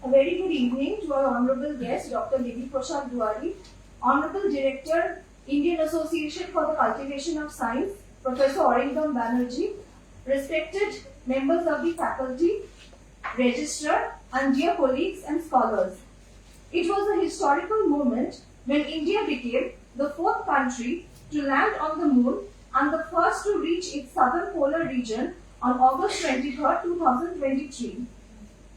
A very good evening to our honorable guest, Dr. Devi Prasad Duari, Honorable Director, Indian Association for the Cultivation of Science, Professor Aurangzeb Banerjee, respected members of the faculty, registrar, and dear colleagues and scholars. It was a historical moment when India became the fourth country to land on the moon and the first to reach its southern polar region on August 23, 2023.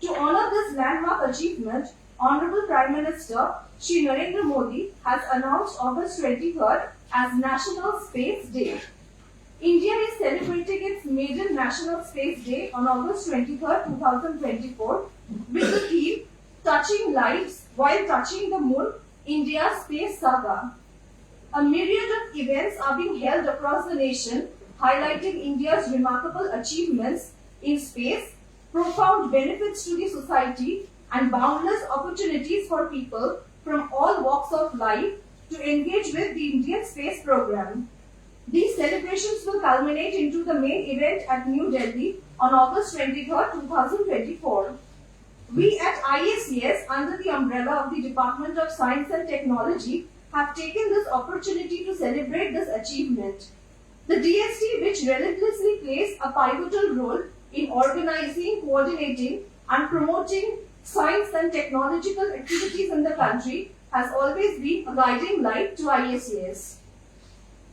To honor this landmark achievement, Honorable Prime Minister Shri Narendra Modi has announced August 23rd as National Space Day. India is celebrating its maiden National Space Day on August 23rd, 2024 with the theme Touching Lives While Touching the Moon, India's Space Saga. A myriad of events are being held across the nation, highlighting India's remarkable achievements in space, profound benefits to the society, and boundless opportunities for people from all walks of life to engage with the Indian space program. These celebrations will culminate into the main event at New Delhi on August 23rd, 2024. We at IACS, under the umbrella of the Department of Science and Technology, have taken this opportunity to celebrate this achievement. The DST, which relentlessly plays a pivotal role in organizing, coordinating, and promoting science and technological activities in the country, has always been a guiding light to IACS.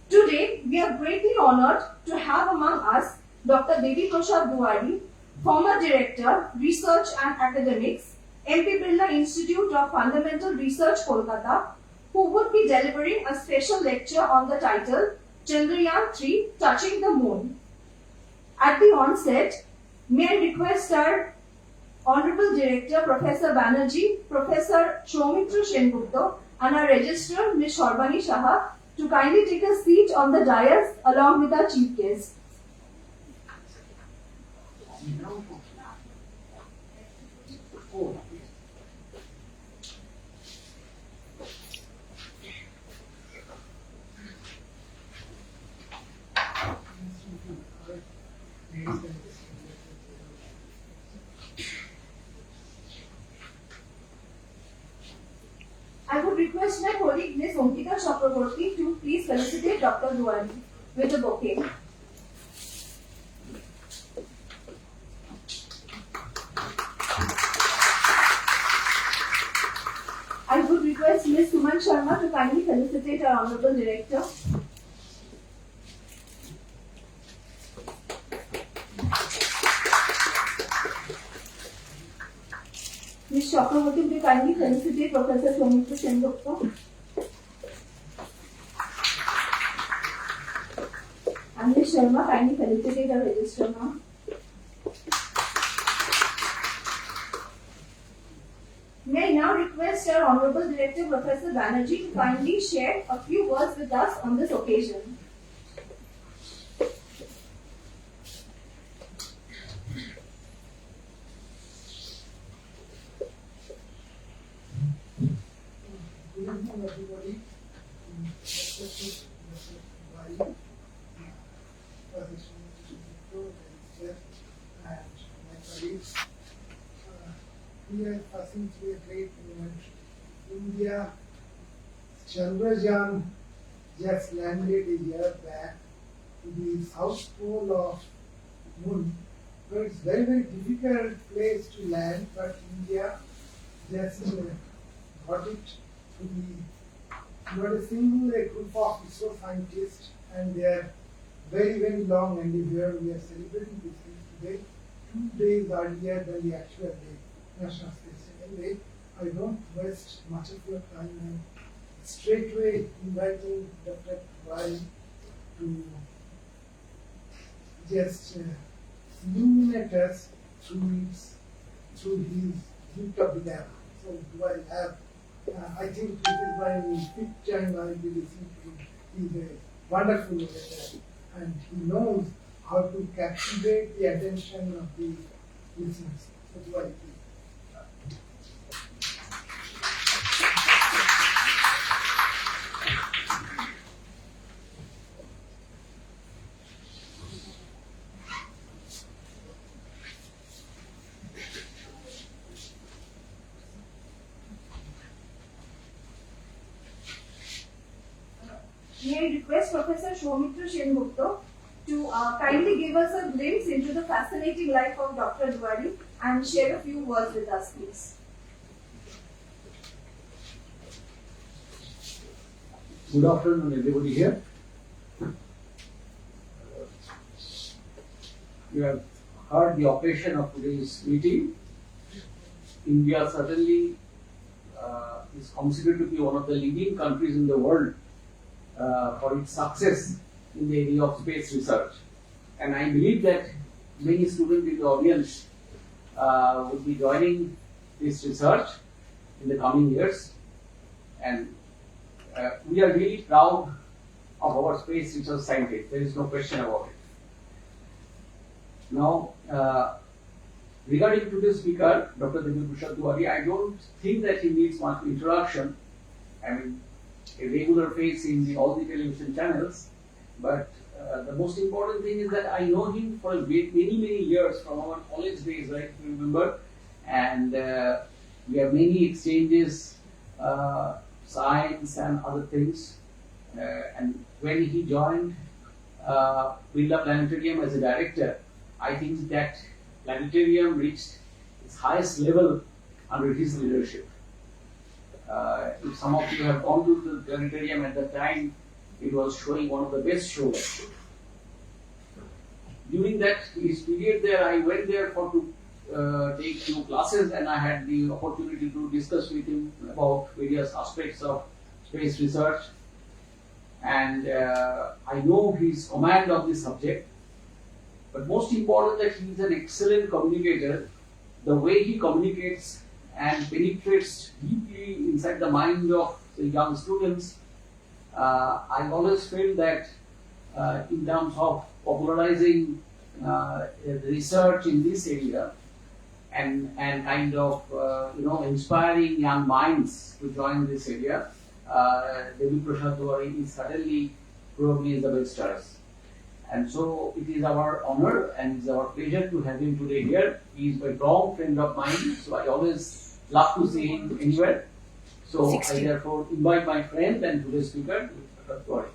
Today, we are greatly honored to have among us Dr. Devi Prasad Duari, former Director, Research and Academics, MP Birla Institute of Fundamental Research, Kolkata, who would be delivering a special lecture on the title Chandrayaan-3 Touching the Moon. At the onset, may I request our Honorable Director, Professor Banerjee, Professor Soumitra Sengupta, and our Registrar, Ms. Sharbani Shaha, to kindly take a seat on the dais along with our Chief Guest. I would request my colleague Ms. Omkita Chakraborty to please felicitate Dr. Duari with a bouquet. I would request Ms. Suman Sharma to kindly felicitate our Honorable Director. Ms. Chakraborty, will kindly felicitate Professor Soumitra Sengupta. And Ms. Sharma, kindly felicitate our Registrar Ma'am. May I now request our Honorable Director, Professor Banerjee, to kindly share a few words with us on this occasion. Good evening, everybody. And my colleagues. We are passing through a great moment. India, Chandrayaan just landed a year back to the south pole of moon. So it's very, very difficult place to land, but India just got it to be not a single group of ISRO scientists, and they are very, very long endeavor. We are celebrating this today, 2 days earlier than the actual day, National Space Day. Anyway, I don't waste much of your time and straightway inviting Dr. Duari to just illuminate us through his gift of the gap. So do I have? I think this is my fifth time I will be listening to him. He's a wonderful orator, and he knows how to captivate the attention of the listeners. So do I please. may request Professor Soumitra Sengupta to kindly give us a glimpse into the fascinating life of Dr. Duwari and share a few words with us, please. Good afternoon, everybody here. You have heard the occasion of today's meeting. India certainly is considered to be one of the leading countries in the world for its success in the area of space research. And I believe that many students in the audience will be joining this research in the coming years. And we are really proud of our space research scientists. There is no question about it. Now, regarding today's speaker, Dr. Devi Prasad Duwari, I don't think that he needs much introduction. I mean, a regular face in all the television channels. But the most important thing is that I know him for many years from our college days, right? If you remember, and we have many exchanges, science and other things. And when he joined Birla Planetarium as a director, I think that planetarium reached its highest level under his leadership. If some of you have gone to the planetarium at that time, it was showing one of the best shows. During that his period there, I went there to take few classes, and I had the opportunity to discuss with him about various aspects of space research. And I know his command of this subject. But most important that he is an excellent communicator. The way he communicates and penetrates deeply inside the mind of the young students, I always feel that in terms of popularizing research in this area and kind of inspiring young minds to join this area, Devi Prasad Duwari is certainly probably the best choice. And so it is our honor and it's our pleasure to have him today here. He is a long friend of mine, so I always love to see him anywhere. So 60. I therefore invite my friend and today's speaker, Dr. Duwari.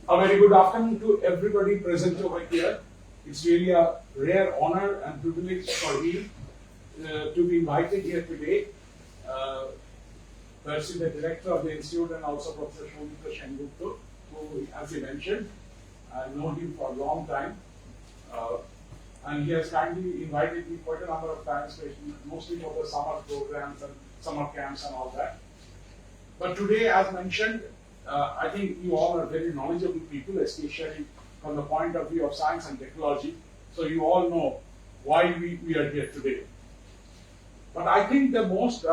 A very good afternoon to everybody present over here. It's really a rare honor and privilege for me to be invited here today. Percy, the director of the institute, and also Professor Soumitra Sengupta, who, as he mentioned, I've known him for a long time. And he has kindly invited me quite a number of times, mostly for the summer programs and summer camps and all that. But today, as mentioned, I think you all are very knowledgeable people, especially from the point of view of science and technology. So you all know why we are here today. But I think the most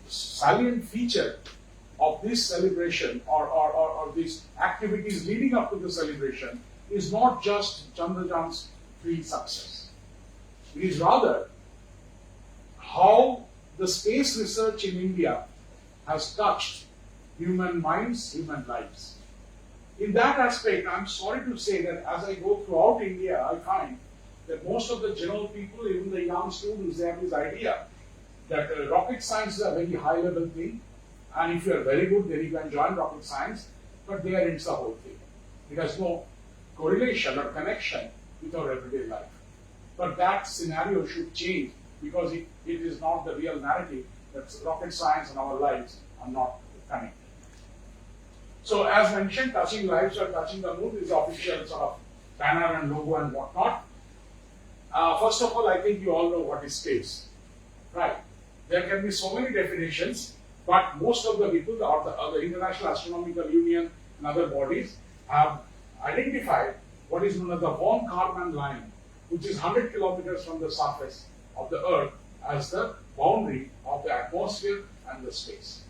salient feature of this celebration or these activities leading up to the celebration is not just Chandrayaan's 3 success. It is rather how the space research in India has touched human minds, human lives. In that aspect, I'm sorry to say that as I go throughout India, I find that most of the general people, even the young students, they have this idea that rocket science is a very high level thing, and if you are very good, then you can join rocket science, but there ends the whole thing. It has no correlation or connection with our everyday life. But that scenario should change, because it is not the real narrative that rocket science and our lives are not connected. So as mentioned, touching lives or touching the moon is the official sort of banner and logo and whatnot. First of all, I think you all know what is space, right? There can be so many definitions, but most of the people, or the International Astronomical Union and other bodies, have identified what is known as the von Karman line, which is 100 kilometers from the surface of the Earth as the boundary of the atmosphere and the space.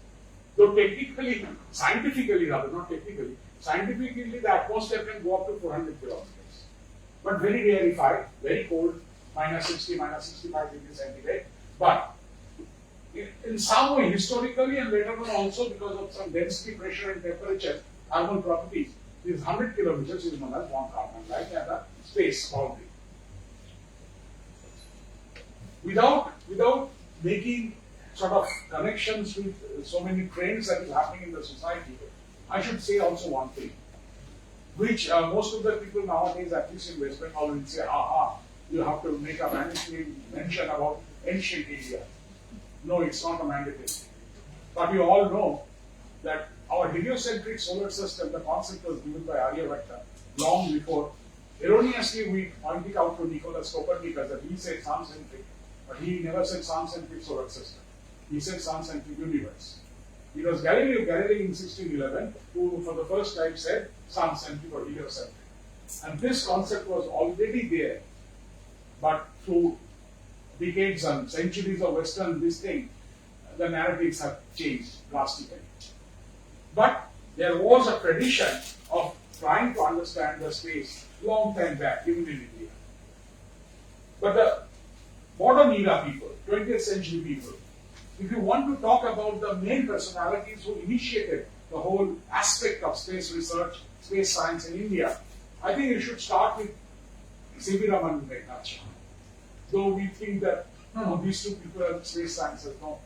Though technically, scientifically rather, not technically, scientifically the atmosphere can go up to 400 kilometers. But very rarefied, very cold, minus 60, minus 65 degrees centigrade. But in some way, historically and later on also because of some density, pressure and temperature, thermal properties, these 100 kilometers is known as one carbon line and the space boundary. Without making sort of connections with so many trends that is happening in the society, I should say also one thing, which most of the people nowadays, at least in West Bengal, will say, you have to make a mandatory mention about ancient India. No, it's not a mandatory. But you all know that our heliocentric solar system, the concept was given by Aryabhatta long before. Erroneously, we pointed out to Nicholas Copernicus that he said sun-centric, but he never said sun-centric solar system. He said sun-centric universe. It was Galileo Galilei in 1611 who for the first time said sun-centric or heliocentric. And this concept was already there, but through decades and centuries of Western this thing, the narratives have changed drastically. But there was a tradition of trying to understand the space long time back, even in India. But the modern era people, 20th century people, if you want to talk about the main personalities who initiated the whole aspect of space research, space science in India, I think you should start with C.V. Raman and Meghnad. Though we think that these two people have space science has no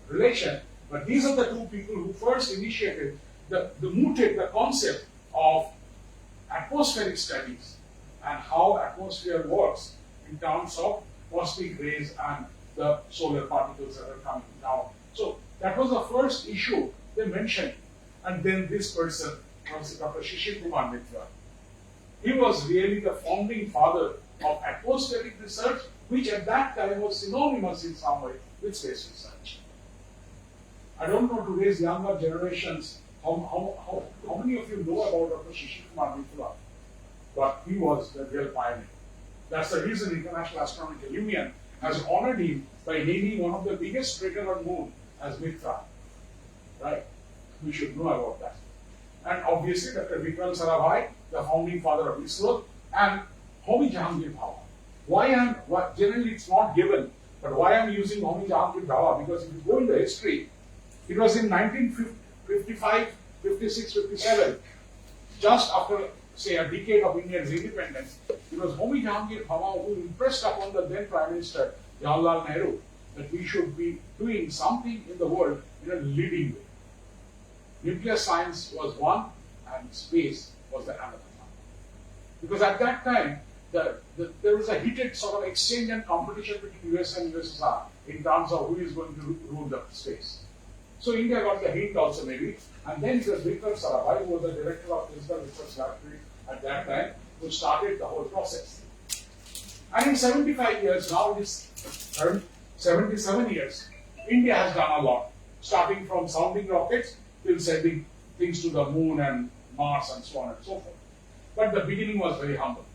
relation, but these are the two people who first initiated mooted the concept of atmospheric studies and how atmosphere works in terms of cosmic rays and the solar particles that are coming down. So that was the first issue they mentioned. And then this person was Dr. Shishir Kumar Mitra. He was really the founding father of atmospheric research, which at that time was synonymous in some way with space research. I don't know today's younger generations how many of you know about Dr. Shishir Kumar Mitra, but he was the real pioneer. That's the reason International Astronomical Union has honored him by naming one of the biggest crater on Moon as Mitra. Right? We should know about that. And obviously Dr. Vikram Sarabhai, the founding father of ISRO, and Homi Jahangir Bhabha. Generally it's not given, but why I'm using Homi Jahangir Bhabha? Because if you go in the history, it was in 1955, 56, 57, just after, say, a decade of India's independence, it was Homi Jahangir Bhabha who impressed upon the then Prime Minister, Jawaharlal Nehru, that we should be doing something in the world in a leading way. Nuclear science was one, and space was the another one. Because at that time, there was a heated sort of exchange and competition between US and USSR in terms of who is going to rule the space. So India got the hint also maybe, and then it was Vikram Sarabhai, who was the director of Physical Research Laboratory at that time, who started the whole process. And in 75 years, now it is 77 years, India has done a lot, starting from sounding rockets till sending things to the moon and Mars and so on and so forth. But the beginning was very humble.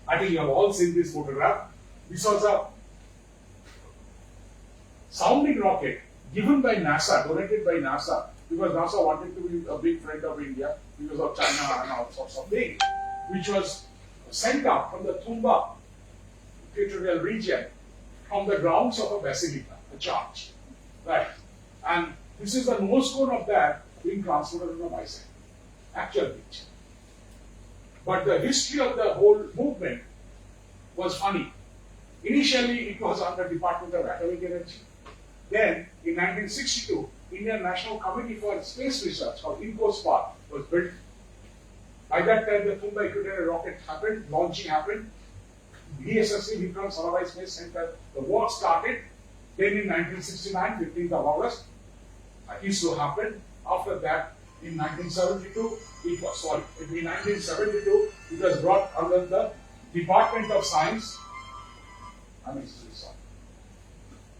I think you have all seen this photograph. This was a sounding rocket given by NASA, donated by NASA, because NASA wanted to be a big friend of India because of China and all sorts of things, which was sent up from the Tumba equatorial region from the grounds of a basilica, a church. Right? And this is the nose cone of that being transported on a bicycle. Actual picture. But the history of the whole movement was funny. Initially, it was under Department of Atomic Energy. Then, in 1962, Indian National Committee for Space Research, called INCOSPAR, was built. By that time, the Tumba equatorial rocket happened, launching happened. DSSC, Vikram Sarabhai Space Center, the work started. Then in 1969, 15th of August, ISRO happened. After that, in 1972, it was brought under the Department of Science.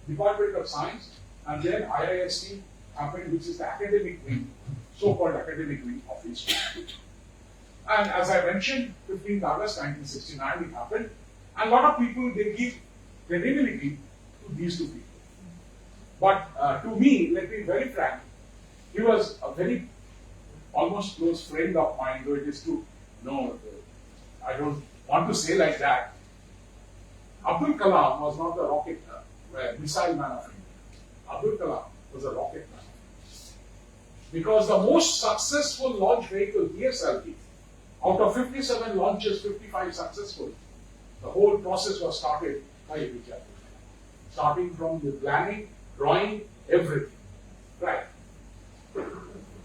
Department of Science, and then IACS happened, which is the academic wing, so-called academic wing of ISRO. And as I mentioned, 15th August 1969 it happened, and a lot of people, they give credibility to these two people. But to me, let me be very frank, he was a very almost close friend of mine, though it is true. No, I don't want to say like that. Abdul Kalam was not the rocket missile man of India. Abdul Kalam was a rocket man. Because the most successful launch vehicle, PSLV, out of 57 launches, 55 successful. The whole process was started by APJ Abdul Kalam. Starting from the planning, drawing, everything. Right.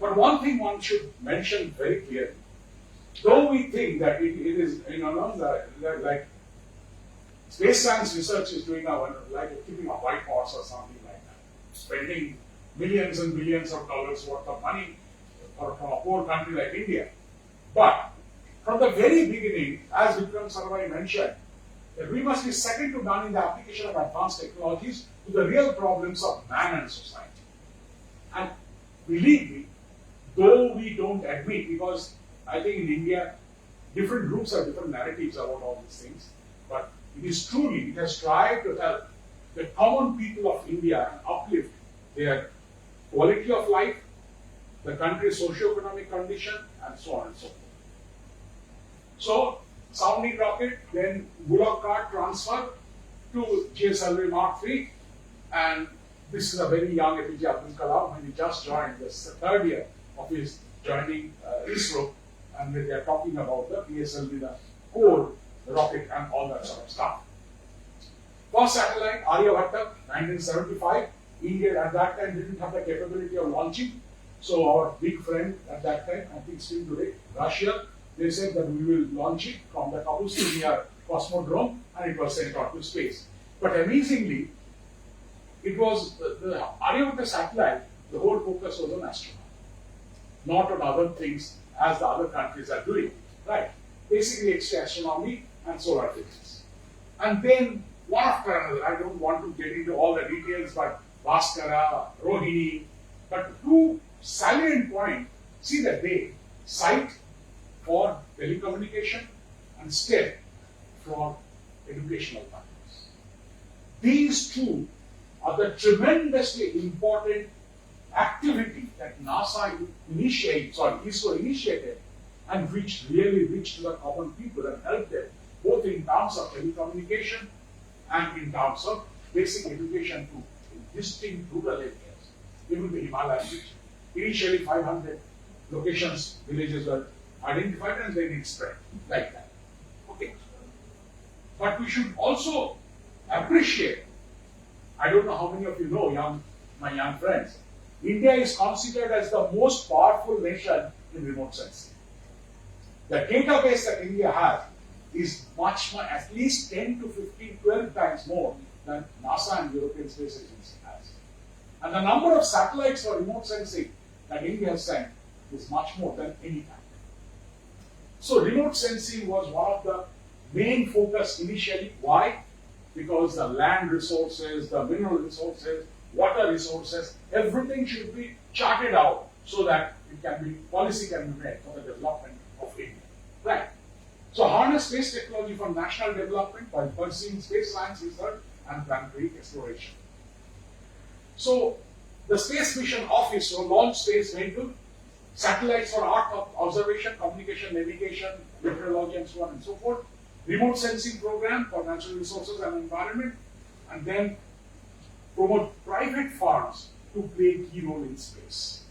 But one thing one should mention very clearly. Though we think that it is, like space science research is doing like keeping a white horse or something like that, spending millions and billions of dollars worth of money from a poor country like India. But from the very beginning, as Vikram Sarabhai mentioned, that we must be second to none in the application of advanced technologies to the real problems of man and society. And believe me, though we don't admit, because I think in India, different groups have different narratives about all these things, but it has tried to help the common people of India and uplift their quality of life, the country's socio-economic condition, and so on and so forth. So, sounding rocket, then Bullock cart transfer to GSLV Mark III, and this is a very young APJ Abdul Kalam when he just joined the third year of his joining ISRO, and they are talking about the PSLV, the core rocket and all that sort of stuff. First satellite, Aryabhatta, 1975. India at that time didn't have the capability of launching. So our big friend at that time, I think still today, Russia, they said that we will launch it from the Kapustin near Cosmodrome, and it was sent out to space. But amazingly, it was the Aryabhatta satellite, the whole focus was on astronomy, not on other things as the other countries are doing, right? Basically, it's astronomy and solar physics. And then, one after another, I don't want to get into all the details, but Bhaskara, Rohini, but two salient points, see that they SITE for telecommunication and STEP for educational purposes. These two are the tremendously important activity that ISRO initiated, and which really reached the common people and helped them both in terms of telecommunication and in terms of basic education to distinct rural areas, even the Himalaya region. Initially 500 locations, villages were identified, and then it spread like that. Okay. But we should also appreciate, I don't know how many of you know, my young friends, India is considered as the most powerful nation in remote sensing. The database that India has is much, at least 10 to 15, 12 times more than NASA and European Space Agency has. And the number of satellites for remote sensing that India has sent is much more than any country. So remote sensing was one of the main focus initially. Why? Because the land resources, the mineral resources, water resources, everything should be charted out so that policy can be made for the development of India. Right. So harness space technology for national development by pursuing space science research and planetary exploration. So the space mission of ISRO launched space vehicle, satellites for Earth observation, communication, navigation, meteorology, and so on and so forth, remote sensing program for natural resources and environment, and then promote private firms to play a key role in space.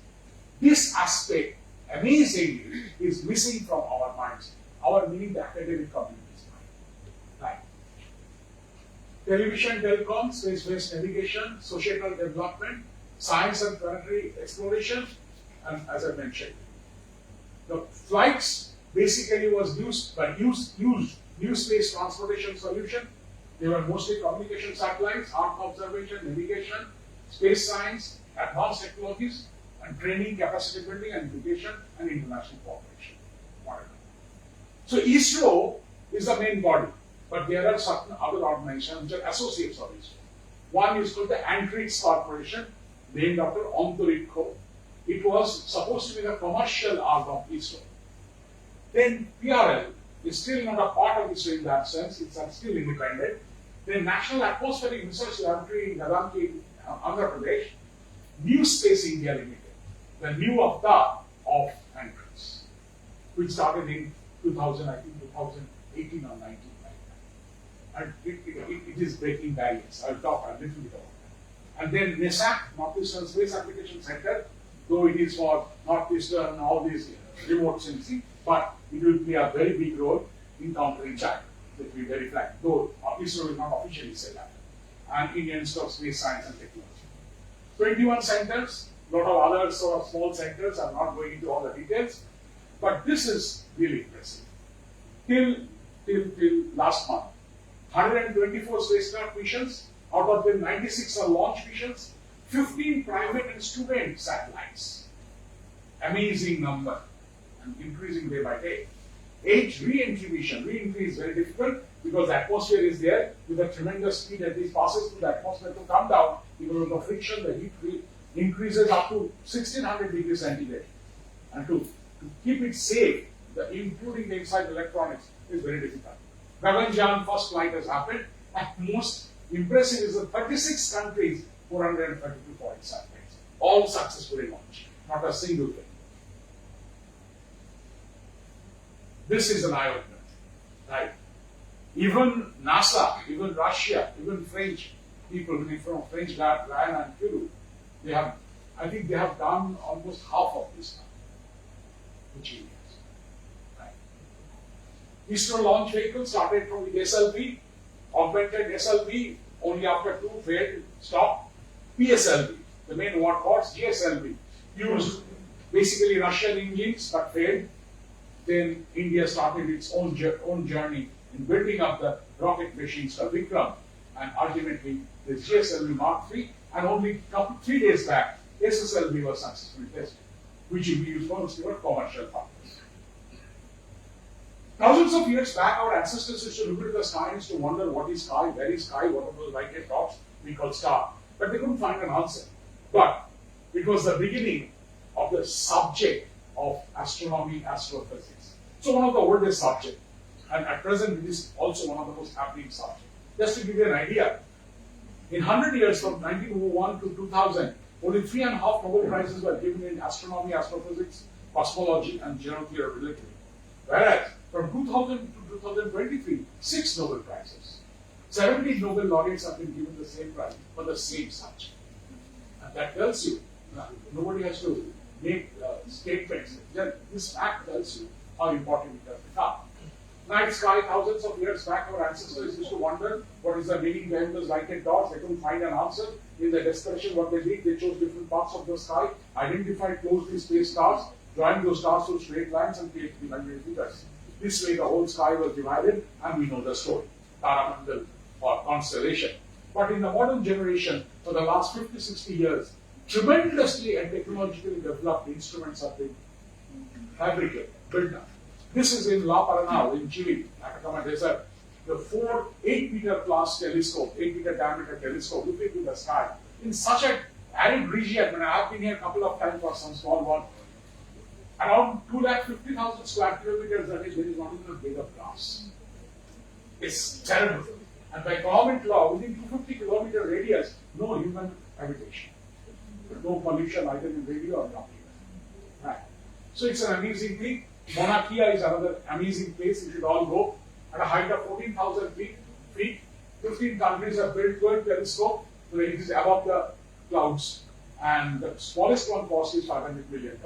This aspect, amazingly, is missing from our minds, our meaning the academic community's mind. Right. Television, telecom, space-based navigation, societal development, science and planetary exploration, and as I mentioned, the flights basically was used new space transportation solution. They were mostly communication satellites, Earth observation, navigation, space science, advanced technologies, and training, capacity building, and education, and international cooperation. Whatever. So ISRO is the main body, but there are certain other organizations which are associates of ISRO. One is called the Antrix Corporation, named after Antorit Kho. It was supposed to be the commercial arm of ISRO. Then PRL is still not a part of ISRO in that sense, it's still independent. The National Atmospheric Research Laboratory in Gadanki, Andhra Pradesh, New Space India Limited, the new avatar of entrance, which started in 2000, I think 2018 or 19. And it is breaking barriers. I'll talk a little bit about that. And then NESAC, Northeastern Space Application Center, though it is for Northeastern, all these remote sensing, but it will play a very big role in countering China. That will be very frank, though ISRO will not officially say that. And Indian Institute of Space Science and Technology. 21 centers, a lot of other sort of small centers. I'm not going into all the details, but this is really impressive. Till last month, 124 spacecraft missions, out of them 96 are launch missions, 15 private and student satellites. Amazing number, and increasing day by day. 8 re-entry mission. Re-entry is very difficult because the atmosphere is there with a tremendous speed as it passes through the atmosphere to come down. Because of the friction, the heat increases up to 1600 degrees centigrade. And to keep it safe, including the inside electronics, is very difficult. Gaganyaan first flight has happened, and most impressive is that 36 countries, 432 foreign satellites, all successfully launched, not a single thing. This is an eye-opener, right? Even NASA, even Russia, even French people from French Guyana and Peru, I think they have done almost half of this now, which is right. ISRO launch vehicle started from the SLV, augmented SLV, only after 2 failed, stopped. PSLV, the main workhorse, GSLV, used basically Russian engines but failed. Then India started its own journey in building up the rocket machines for Vikram, and ultimately the GSLV Mark III, and only 3 days back, SSLV was successfully tested, which will be used mostly for commercial purposes. Thousands of years back, our ancestors used to look at the sky and to wonder what is sky, where is sky, what are those lighted dots we call star. But they couldn't find an answer. But it was the beginning of the subject of astronomy, astrophysics. So one of the oldest subjects, and at present it is also one of the most happening subjects. Just to give you an idea, in 100 years from 1901 to 2000, only 3.5 Nobel Prizes were given in astronomy, astrophysics, cosmology, and geometry related. Whereas from 2000 to 2023, 6 Nobel Prizes. 70 Nobel laureates have been given the same prize for the same subject. And that tells you, nobody has to make statements. This fact tells you how important it has become. Night sky, thousands of years back, our ancestors used to wonder what is the meaning behind those lighted dots. They couldn't find an answer. In the desperation, what they did, they chose different parts of the sky, identified closely spaced stars, joined those stars to straight lines, and created imaginary figures. This way, the whole sky was divided, and we know the story. Taramandal or constellation. But in the modern generation, for the last 50, 60 years, tremendously and technologically developed instruments have been fabricated, built up. This is in La Paranal in Chile, Atacama Desert. The 4 8-meter class telescope, 8-meter diameter telescope, looking to the sky in such an arid region. When I have been here a couple of times for some small one, around 250,000 square kilometers, that is, there is not even a blade of grass. It's terrible. And by government law, within 250 kilometer radius, no human habitation. No pollution either in radio or not. Right. So it's an amazing thing. Mauna Kea is another amazing place. You should all go. At a height of 14,000 feet, 15 countries have built 12 telescopes, so it is above the clouds. And the smallest one cost is $500 million.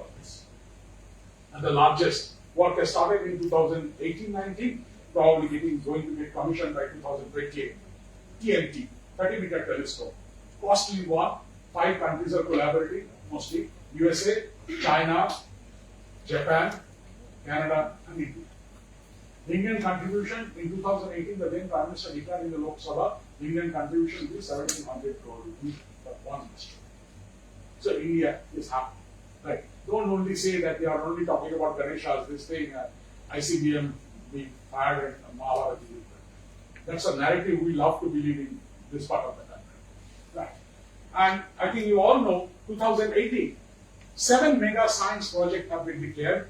And the largest work has started in 2018-19, probably going to get commissioned by 2028. TNT, 30-meter telescope. Costly one. 5 countries are collaborating, mostly USA, China, Japan, Canada, and India. The Indian contribution in 2018, the then Prime Minister declared in the Lok Sabha, the Indian contribution is 1,700 crore rupees for one instrument. So India is happy. Right. Don't only say that they are only talking about Ganeshas, this thing, ICBM being fired and Mahabharata. That's a narrative we love to believe in this part of the country. Right. And I think you all know, 2018, 7 mega science projects have been declared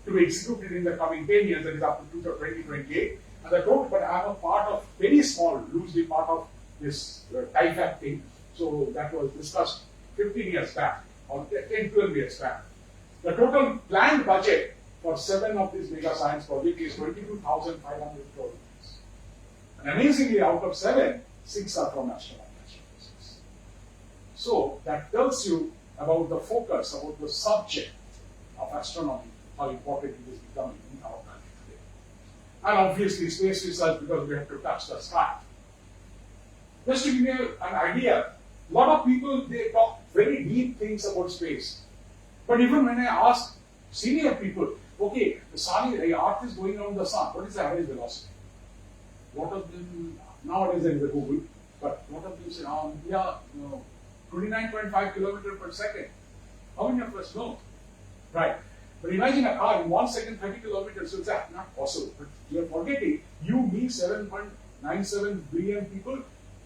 to be executed in the coming 10 years, that is up to 2028. And I told, but I'm a part of, very small, loosely part of this TIFAC thing. So that was discussed 15 years back, or 10, 12 years back. The total planned budget for 7 of these mega science projects is 22,500 crore rupees. And amazingly, out of 7, 6 are from astronomy. So that tells you about the focus, about the subject of astronomy, how important it is becoming in our country today. And obviously space research, because we have to touch the sky. Just to give you an idea, a lot of people, they talk very deep things about space. But even when I ask senior people, okay, the Earth is going around the sun, what is the average velocity? What of them, nowadays there is a Google, but what of them say, 29.5 kilometers per second. How many of us know? Right. But imagine a car in 1 second, 30 kilometers, so it's not possible. But you are forgetting, you, me, 7.97 billion people,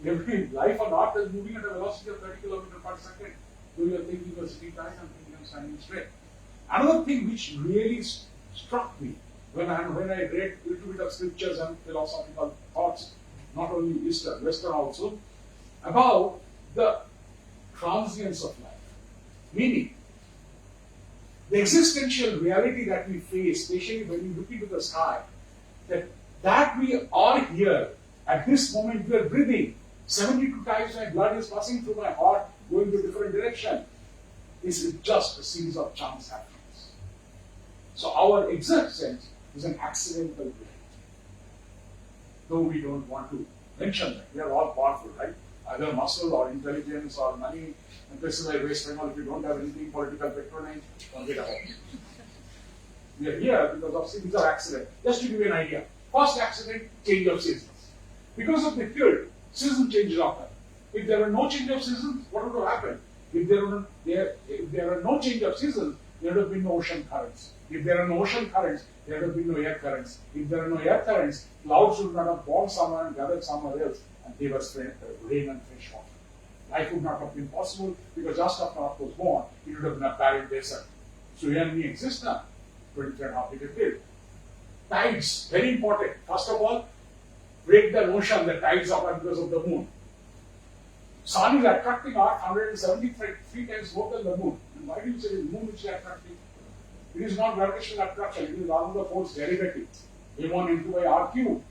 every life on Earth is moving at a velocity of 30 kilometers per second. So you are thinking of city time, I'm thinking of standing straight. Another thing which really struck me when I read a little bit of scriptures and philosophical thoughts, not only Eastern, Western also, about the transience of life. Meaning, the existential reality that we face, especially when we look into the sky, that we are here at this moment, we are breathing. 72 times my blood is passing through my heart, going to a different direction. This is just a series of chance happenings. So our existence is an accidental reality. Though we don't want to mention that. We are all powerful, right? Either muscle or intelligence or money. And places like West Bengal, if you don't have anything political patronage, forget about it. We are here because of series of accidents. Just to give you an idea. First accident, change of seasons. Because of the field, season changes often. If there were no change of seasons, what would have happened? If there were no change of seasons, there would have been no ocean currents. If there are no ocean currents, there would have been no air currents. If there are no air currents, clouds would not have formed somewhere and gathered somewhere else and gave us rain and fresh water. Life would not have been possible because just after Earth was born, it would have been a barren desert. So you and me exist now, 23.5 degree field. Tides, very important. First of all, break the notion that tides occur because of the moon. Sun is attracting Earth 173 times more than the moon. And why do you say the moon is attracting? It is not gravitational attraction, it is rather the force derivative. A1 into by R cube,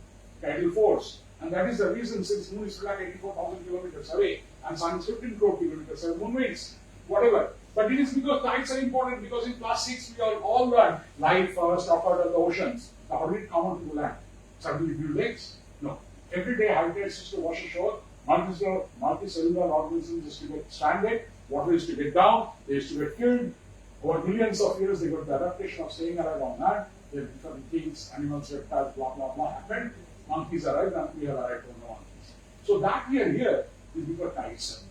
tidal force. And that is the reason, since moon is like 84,000 kilometers away and sun is 15 crore kilometers away, moon winds, whatever. But it is because tides are important, because in class 6 we all learned life first occurred on the oceans. Now how did it come onto the land? Suddenly build lakes? No. Every day habitats used to wash ashore, multicellular organisms used to get stranded, water used to get down, they used to get killed. Over millions of years they got the adaptation of staying alive on land, they become things, animals, reptiles, blah blah blah happened. Monkeys arrived and we have arrived on the monkeys. So that we are here is because tides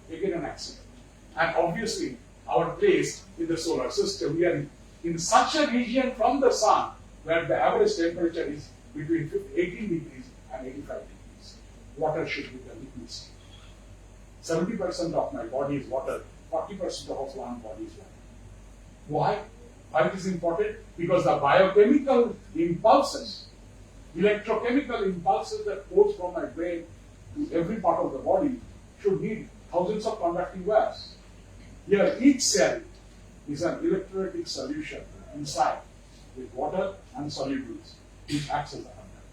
are again an accident. And obviously our place in the solar system, we are in such a region from the sun where the average temperature is between 18 degrees and 85 degrees. Water should be the liquid state. 70% of my body is water, 40% of plant body is water. Why? Why it is important? Because the biochemical impulses, electrochemical impulses that goes from my brain to every part of the body should need thousands of conducting wires. Here, each cell is an electrolytic solution inside with water and solubles, which acts as a conductor.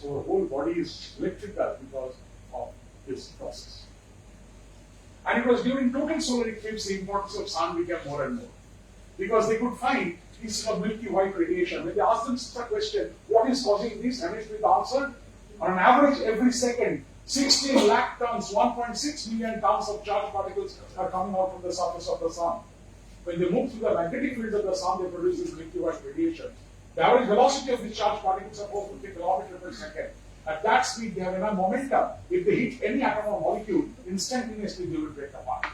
So the whole body is electrical because of this process. And it was during total solar eclipse the importance of sun became more and more. Because they could find this milky white radiation. When they asked them such a question, what is causing this? And the answer, on an average every second, 16 lakh tons, 1.6 million tons of charged particles are coming out from the surface of the sun. When they move through the magnetic field of the sun, they produce this milky white radiation. The average velocity of these charged particles is 450 kilometers per second. At that speed, they have enough momentum. If they hit any atom or molecule, instantaneously they will break apart.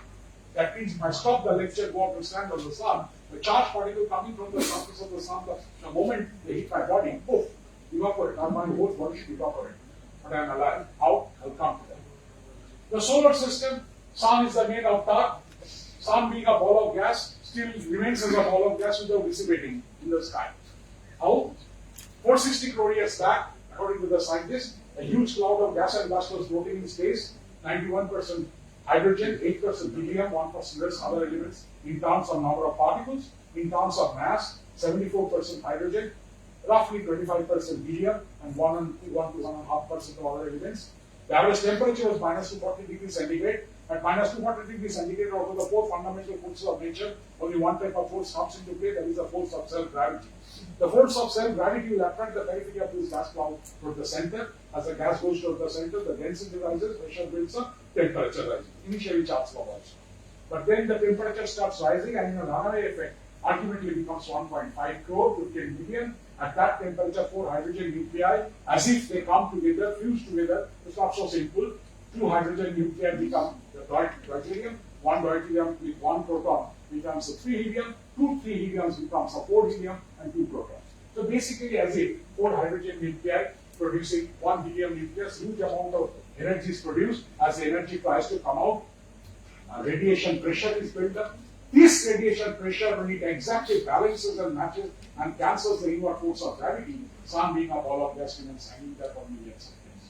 That means if I stop the lecture, go up and stand on the sun, the charged particle coming from the surface of the sun, the moment they hit my body, poof, evaporate. Now my whole body should evaporate. But I am alive. How? I'll come to that. The solar system, sun is the main avatar. Sun being a ball of gas, still remains as a ball of gas without dissipating in the sky. How? 460 crore years back, according to the scientists, a huge cloud of gas and dust was floating in space, 91% hydrogen, 8% helium, 1% rest, other elements, in terms of number of particles, in terms of mass, 74% hydrogen, roughly 25% helium, and 1 to 1.5% of other elements. The average temperature was minus 240 degrees centigrade. At minus 240 degrees centigrade, out of the four fundamental forces of nature, only one type of force comes into play, that is the force of self-gravity. The force of self-gravity will attract the periphery of this gas cloud toward the center. As the gas goes toward the center, the density rises, pressure builds up, temperature rises. Initially, charts for also. But then the temperature starts rising, and in a runaway effect, ultimately becomes 1.5 crore to 10 million. At that temperature, 4 hydrogen nuclei, as if they come together, fuse together. It's not so simple. 2 hydrogen nuclei become the deuterium. 1 deuterium with 1 proton becomes a 3 helium. 2 3 heliums becomes a 4 helium and 2 protons. So basically, as if 4 hydrogen nuclei producing 1 helium nucleus, huge amount of energy is produced. As the energy tries to come out, radiation pressure is built up. This radiation pressure, when it exactly balances and matches and cancels the inward force of gravity, Sun being a ball of gas remains hanging there for millions of years.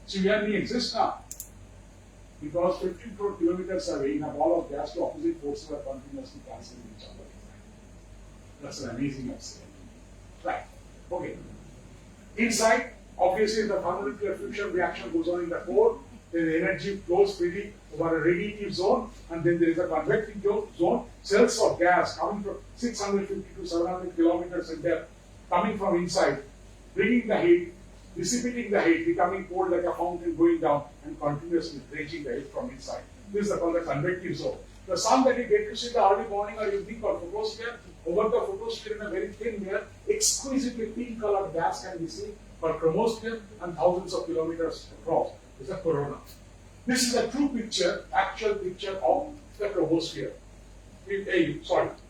So we only exist now because 15 crore kilometers away in a ball of gas, the opposite forces are continuously cancelling each other. That's an amazing experiment. Right. Okay. Inside, obviously, the thermonuclear fusion reaction goes on in the core. Then the energy flows freely over a radiative zone, and then there is a convective zone. Cells of gas coming from 650 to 700 kilometers in depth, coming from inside, bringing the heat, dissipating the heat, becoming cold like a fountain going down, and continuously drenching the heat from inside. This is called the convective zone. The sun that you get to see in the early morning or evening called photosphere, over the photosphere in a very thin layer, exquisitely pink colored gas can be seen, called chromosphere, and thousands of kilometers across. Is a corona. This is a true picture, actual picture of the chromosphere.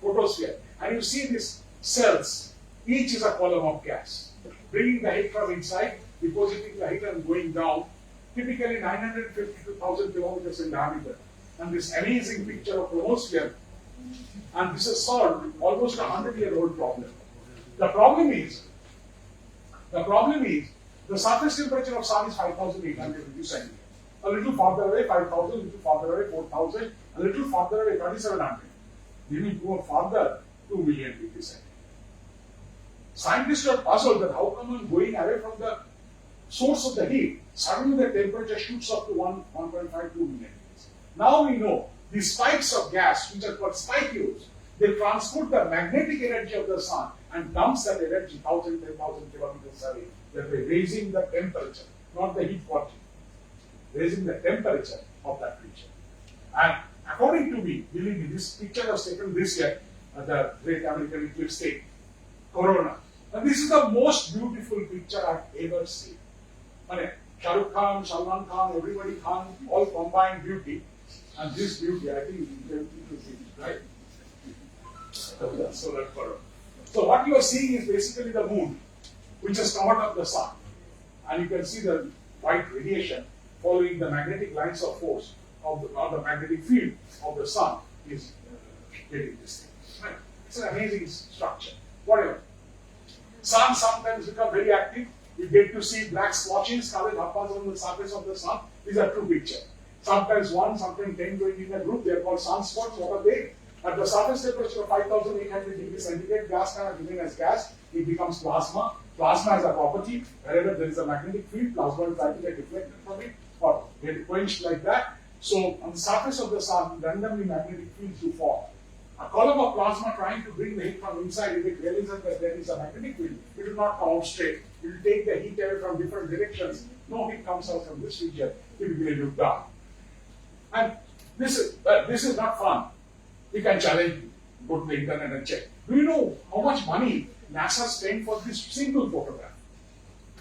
Photosphere. And you see these cells, each is a column of gas, bringing the heat from inside, depositing the heat and going down, typically 950 to 1000 kilometers in diameter. And this amazing picture of chromosphere, and this has solved almost a 100-year-old problem. The problem is, the surface temperature of Sun is 5,800 degrees centigrade. A little farther away, 5,000, a little farther away, 4,000, a little farther away, 2,700. Then we go farther, 2 million degrees centigrade. Scientists are puzzled that how come I'm going away from the source of the heat, suddenly the temperature shoots up to 1.5, 2 million degrees. Now we know these spikes of gas, which are called spicules, they transport the magnetic energy of the Sun and dumps that energy 1,000, 10,000 kilometers away. That way, raising the temperature, not the heat quantity, raising the temperature of that creature. And according to me, believe me, this picture was taken this year at the Great American Eclipse Day, Corona. And this is the most beautiful picture I've ever seen. Shah Rukh Khan, Salman Khan, everybody Khan, all combined beauty. And this beauty, I think, is beautiful, right? Solar corona. So what you are seeing is basically the moon, which has covered up the Sun. And you can see the white radiation following the magnetic lines of force of the magnetic field of the Sun is getting this thing. Right? It's an amazing structure. Whatever. Sun sometimes become very active. You get to see black splotches colored upwards on the surface of the Sun. These are true pictures. Sometimes 1, sometimes 10 going in a group. They are called sunspots. What are they? At the surface temperature of 5,800 degrees centigrade, gas cannot remain as gas. It becomes plasma. Plasma has a property. Wherever there is a magnetic field, plasma will try to get deflected from it or get quenched like that. So on the surface of the Sun, randomly magnetic fields do form. A column of plasma trying to bring the heat from inside, if it realizes that there is a magnetic field, it will not come out straight. It will take the heat away from different directions. No heat comes out from this region. Typically look down. And this is not fun. You can challenge me. Go to the internet and check. Do you know how much money NASA spent for this single photograph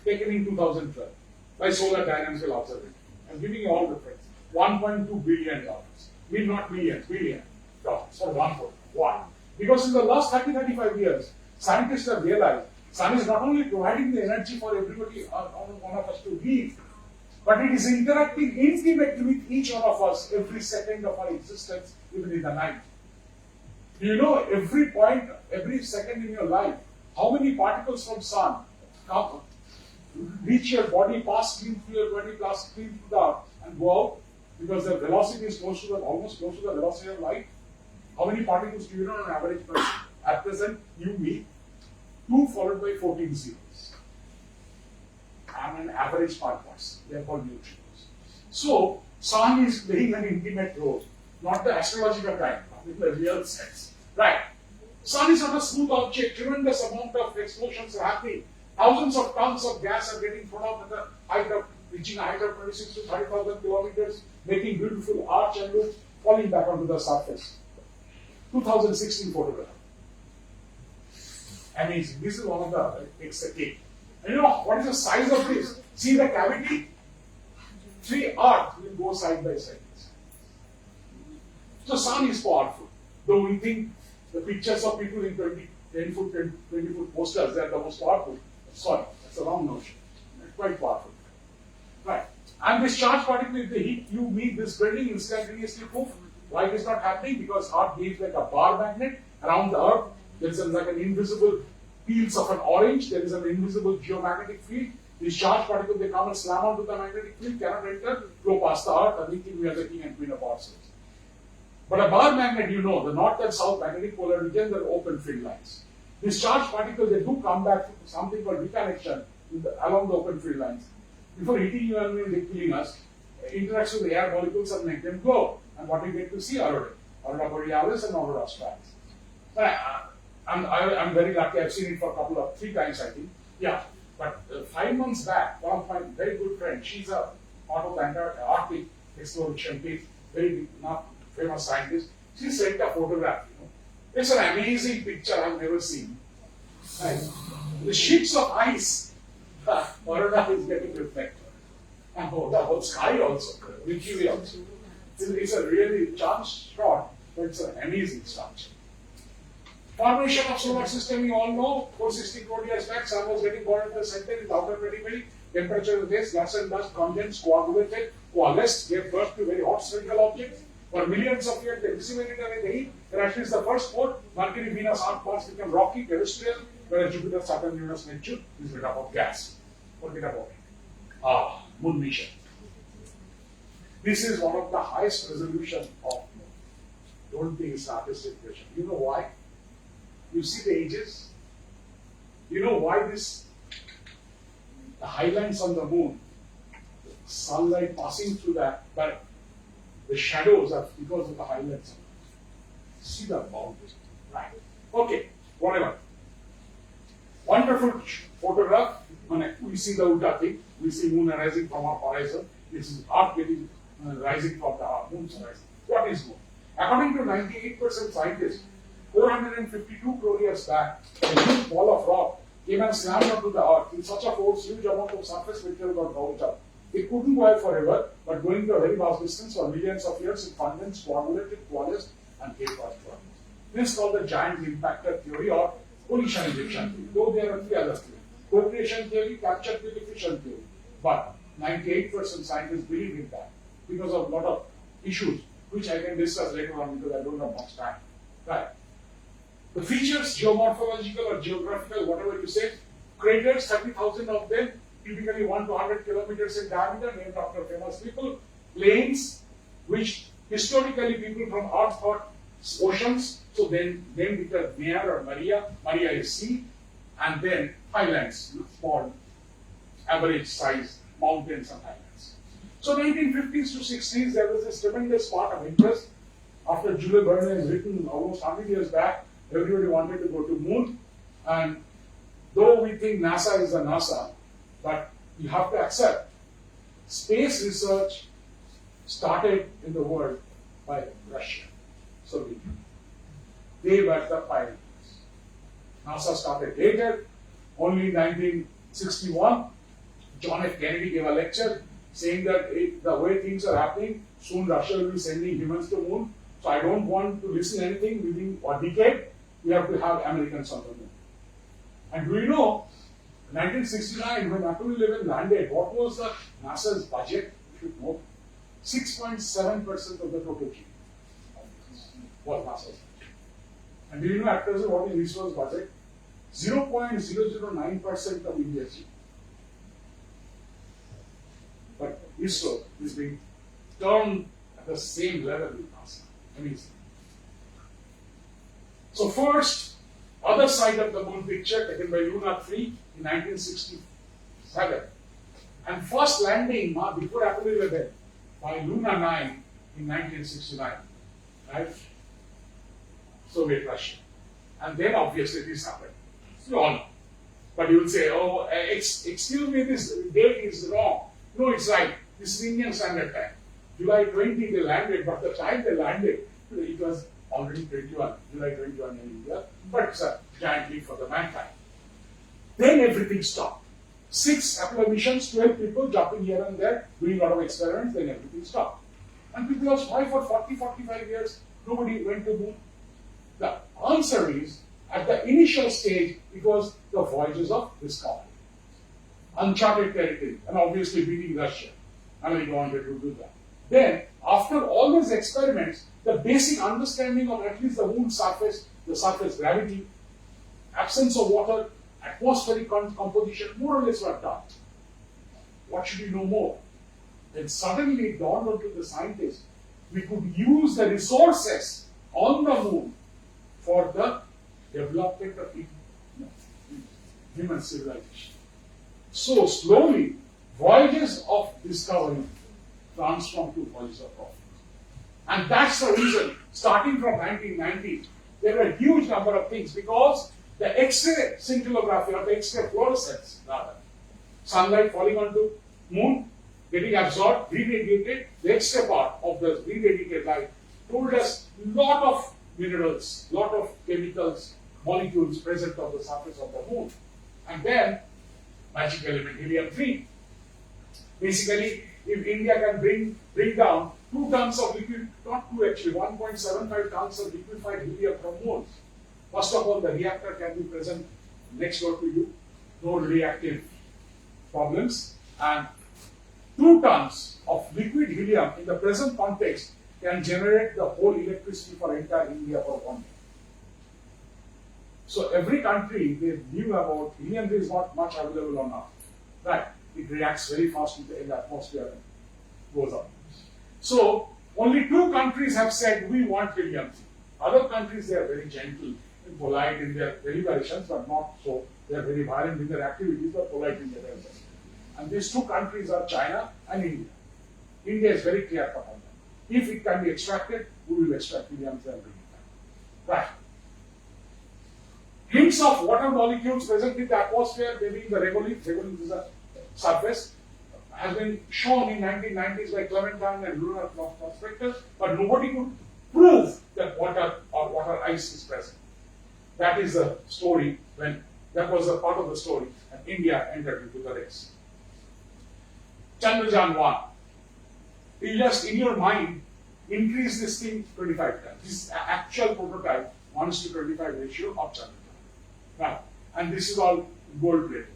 taken in 2012 by Solar Dynamical Observatory? I'm giving you all the price. $1.2 billion. Not millions, $billion for one photo. Why? Because in the last 30-35 years, scientists have realized Sun is not only providing the energy for everybody, one of us to live, but it is interacting intimately with each one of us every second of our existence, even in the night. You know, every point, every second in your life, how many particles from sun come, reach your body, pass clean through your body, pass clean through the earth, and go out, because their velocity is close to the, almost close to the velocity of light. How many particles do you know on an average person? At present, you, me, 2 followed by 14 zeros. And an average particles. They are called neutrinos. So, sun is playing an intimate role, not the astrological kind, but in the real sense. Right? Sun is not a smooth object. Tremendous amount of explosions are happening. Thousands of tons of gas are getting thrown out at the height of, reaching a height of 26 to 30,000 kilometers, making beautiful arch and loop, falling back onto the surface. 2016 photograph. Amazing. This is one of the, takes the cake. And you know, what is the size of this? See the cavity? 3 Earth will go side by side. So sun is powerful. Though we think the pictures of people in 10 foot, 20 foot posters, they are the most powerful. Sorry, that's a wrong notion. They're quite powerful. Right. And this charged particle, if they hit you, meet this building instantaneously, poof. Why it is not happening? Because Earth behaves like a bar magnet around the Earth. There is like an invisible peels of an orange. There is an invisible geomagnetic field. These charged particles, they come and slam onto the magnetic field, cannot enter, flow past the Earth, and we think we are the king and queen of ourselves. But a bar magnet, you know, the north and south magnetic polar regions are open field lines. These charged particles, they do come back to something called reconnection along the open field lines. Before hitting you and killing us, interacts with the air molecules and make them glow. And what we get to see are Aurora Borealis and Aurora Australis. I'm very lucky, I've seen it for 3 times I think. Yeah, but 5 months back, one of my very good friends, she's a part of the entire Arctic exploration team, very famous scientist, she sent a photograph, you know. It's an amazing picture I've never seen. Right. The sheets of ice, Aurora is getting reflected. And the whole sky also, Milky Way also. It's a really charged shot, but it's an amazing structure. Formation of solar system, you all know, 460 crore years back, sun was getting born in the center in the outer periphery. Temperature of this, gas and dust, condensed, coagulated, coalesced, gave birth to very hot spherical objects. For millions of years, they dissipated away the heat. Crashed is the first port. Mercury, Venus, Earth, Mars became rocky, terrestrial, whereas Jupiter, Saturn, Uranus, Neptune is made up of gas. Forget about it. Moon mission. This is one of the highest resolution of moon. Don't think it's an artistic question. You know why? You see the ages? You know why the highlights on the moon, sunlight passing through that, but the shadows are because of the highlights. See the boundaries. Right. Okay, whatever. Wonderful photograph. We see the Ulta thing. We see moon arising from our horizon. This is Earth getting rising from the moon's horizon. What is moon? According to 98% scientists, 452 crore years back, a huge ball of rock came and slammed onto the Earth in such a force, huge amount of surface material got gouged up. It couldn't go out forever, but going to a very vast distance for millions of years, it condensed, coagulated, coalesced, and gave birth to us. This is called the giant impactor theory or collision ejection theory. Though there are 3 other theories: co-creation theory, capture theory, fission theory. But 98% scientists believe in that because of a lot of issues, which I can discuss later on because I don't have much time. Right. The features, geomorphological or geographical, whatever you say, craters, 30,000 of them, typically 1 to 100 kilometers in diameter, named after famous people. Plains, which historically people from Earth thought oceans, so then named it as Mare or Maria. Maria is sea, and then highlands, small, average size mountains and highlands. So 1950s to 60s, there was this tremendous part of interest. After Jules Verne has written almost 100 years back, everybody wanted to go to moon, and though we think NASA is a NASA, but you have to accept, space research started in the world by Russia, Soviet Union. They were the pioneers. NASA started later, only in 1961, John F. Kennedy gave a lecture saying that the way things are happening, soon Russia will be sending humans to the moon. So I don't want to listen to anything within a decade. We have to have Americans on the moon. And do you know, 1969, when Apollo 11 landed, what was the NASA's budget? You should know. 6.7% of the total GDP was NASA's budget. And do you know at present what is ISRO's budget? 0.009% of India's GDP. But ISRO is being turned at the same level with NASA. Amazing. So first, other side of the moon picture taken by Luna 3 in 1967. And first landing before Apollo 11 by Luna 9 in 1969. Right? Soviet Russia. And then obviously this happened. You all know. But you will say, oh, excuse me, this date is wrong. No, it's right. This is Indian Standard Time. July 20 they landed, but the time they landed, it was already 21, July 21 in India, but it's a giant leap for the mankind. Then everything stopped. 6 Apollo missions, 12 people jumping here and there, doing a lot of experiments, then everything stopped. And people asked, why for 40, 45 years nobody went to moon? The answer is, at the initial stage, it was the voyages of discovery. Uncharted territory, and obviously beating Russia. America wanted to do that. Then, after all these experiments, the basic understanding of at least the moon's surface, the surface gravity, absence of water, atmospheric composition, more or less were done. What should we know more? Then suddenly it dawned onto the scientists, we could use the resources on the moon for the development of human civilization. So slowly, voyages of discovery transformed to voyages of profit. And that's the reason, starting from 1990, there were a huge number of things because the X-ray scintillography or the X-ray fluorescence, rather, sunlight falling onto moon, getting absorbed, re-radiated, the X-ray part of the re-radiated light told us lot of minerals, lot of chemicals, molecules present on the surface of the moon. And then, magic element helium-3. Basically, if India can bring down 2 tons of liquid, not 2 actually, 1.75 tons of liquefied helium from moons. First of all, the reactor can be present next door to you, no reactive problems, and 2 tons of liquid helium in the present context can generate the whole electricity for entire India for 1 day. So every country, they knew about helium is not much available on Earth. Right? It reacts very fast in the atmosphere and goes up. So only 2 countries have said we want helium. Other countries, they are very gentle and polite in their deliberations, but not so. They are very violent in their activities, but polite in their deliberations. And these 2 countries are China and India. India is very clear cut on that. If it can be extracted, we will extract helium and bring it back. Right. Hints of water molecules present in the atmosphere, maybe in the regolith is a surface, has been shown in 1990s by Clementine and lunar prospectors, but nobody could prove that water or water ice is present. That is the story that was a part of the story, and India entered into the race. Chandrayaan-1. You just, in your mind, increase this thing 25 times. This is actual prototype, 1:25 ratio of Chandrayaan. Right. And this is all gold plated.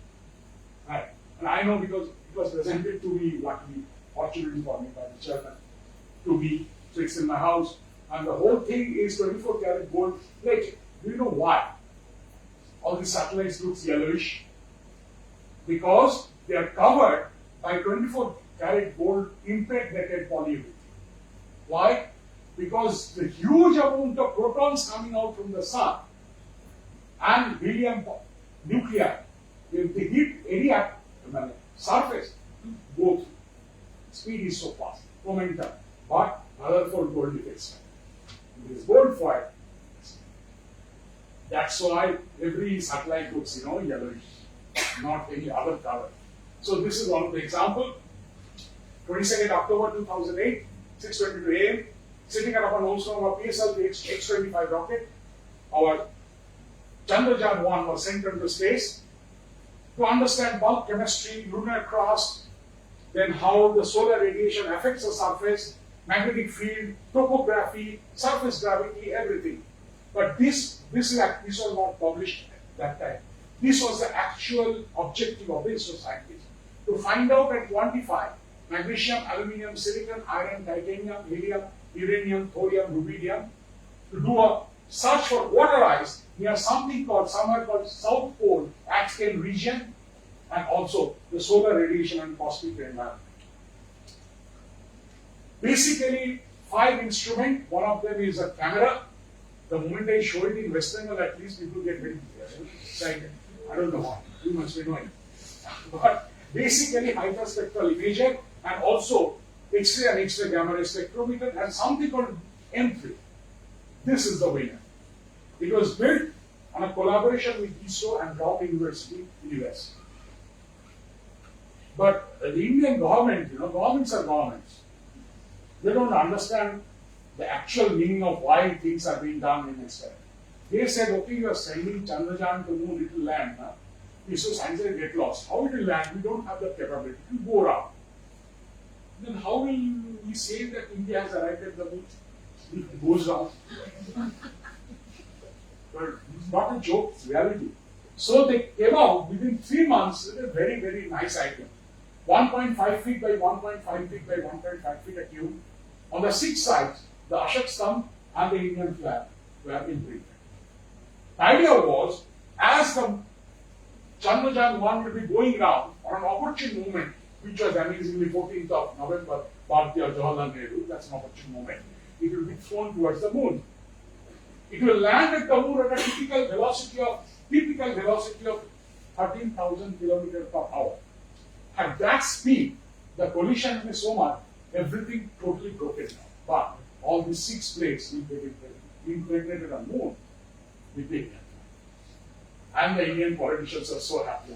Right. And I know because it was presented to me, luckily, fortunately for me, by the chairman, to be, so it's in my house, and the whole thing is 24 karat gold plated. Do you know why? All these satellites looks yellowish. Because they are covered by 24 karat gold impregnated polyurethane. Why? Because the huge amount of protons coming out from the sun and helium nuclei, if they hit any surface, go through. Speed is so fast, momentum. But Rutherford gold effects. It is gold foil. That's why every satellite looks, yellowish, not any other color. So this is one of the example. 22nd October 2008, 6:22 AM, sitting at our nose from our PSL X-25 rocket, our Chandrayaan-1 was sent into space to understand bulk chemistry, lunar crust, then how the solar radiation affects the surface, magnetic field, topography, surface gravity, everything. But this was not published at that time. This was the actual objective of the ISRO scientists, to find out and quantify magnesium, aluminium, silicon, iron, titanium, helium, uranium, thorium, rubidium, to do a search for water ice near something called somewhere called South Pole, Aitken region, and also the solar radiation and cosmic environment. Basically, 5 instruments. One of them is a camera. The moment I show it in West Bengal, at least people get very excited. I don't know why. You must be knowing. But basically, hyperspectral imager and also X-ray and X-ray gamma ray spectrometer and something called M3. This is the winner. It was built on a collaboration with ISRO and Brown University in US. But the Indian government, governments are governments. They don't understand the actual meaning of why things are being done in experiment. They said, okay, you are sending Chandrayaan to moon, it will land. ISRO science will get lost. How it will land? We don't have that capability. It will go around. Then how will we say that India has arrived at the moon? It goes down. But it's not a joke, it's reality. So they came out within 3 months with a very, very nice item. 1.5 feet by 1.5 feet by 1.5 feet a cube. On the 6 sides, the Ashok stump and the Indian flag were imprinted. The idea was, as the Chandrayaan-1 will be going round on an opportune moment, which was amazingly 14th of November, birthday of Jawaharlal Nehru, that's an opportune moment, it will be thrown towards the moon. It will land at the moon at a typical velocity of 13,000 kilometers per hour. At that speed, the collision will be so much, everything totally broken down. But all these 6 plates will get impregnated on the moon with the Indian flag. And the Indian politicians are so happy.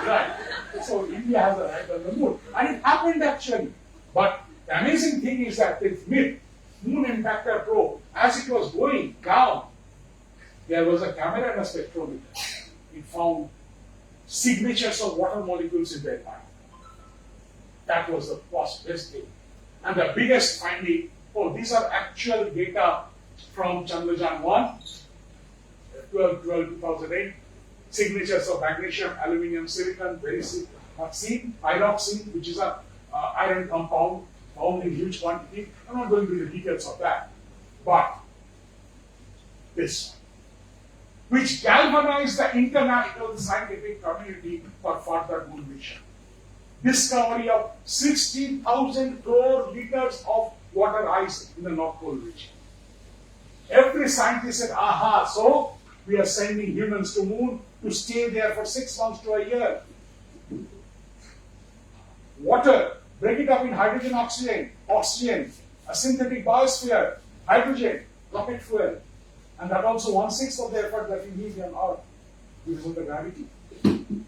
Right. So India has arrived on the moon. And it happened actually. But the amazing thing is that this myth, moon impactor probe, as it was going down, there was a camera and a spectrometer. It found signatures of water molecules in the environment. That was the best thing. And the biggest finding, these are actual data from Chandrayaan-1, 12/12/2008. Signatures of magnesium, aluminium, silicon, very much seen, pyroxene, which is a iron compound found in huge quantity. I'm not going into the details of that. But this one, which galvanized the international scientific community for further moon mission. Discovery of 16,000 crore liters of water ice in the North Pole region. Every scientist said, aha, so we are sending humans to moon to stay there for 6 months to a year. Water, break it up in hydrogen, oxygen, a synthetic biosphere, hydrogen, rocket fuel. And that also 1/6 of the effort that we need on Earth because of the gravity.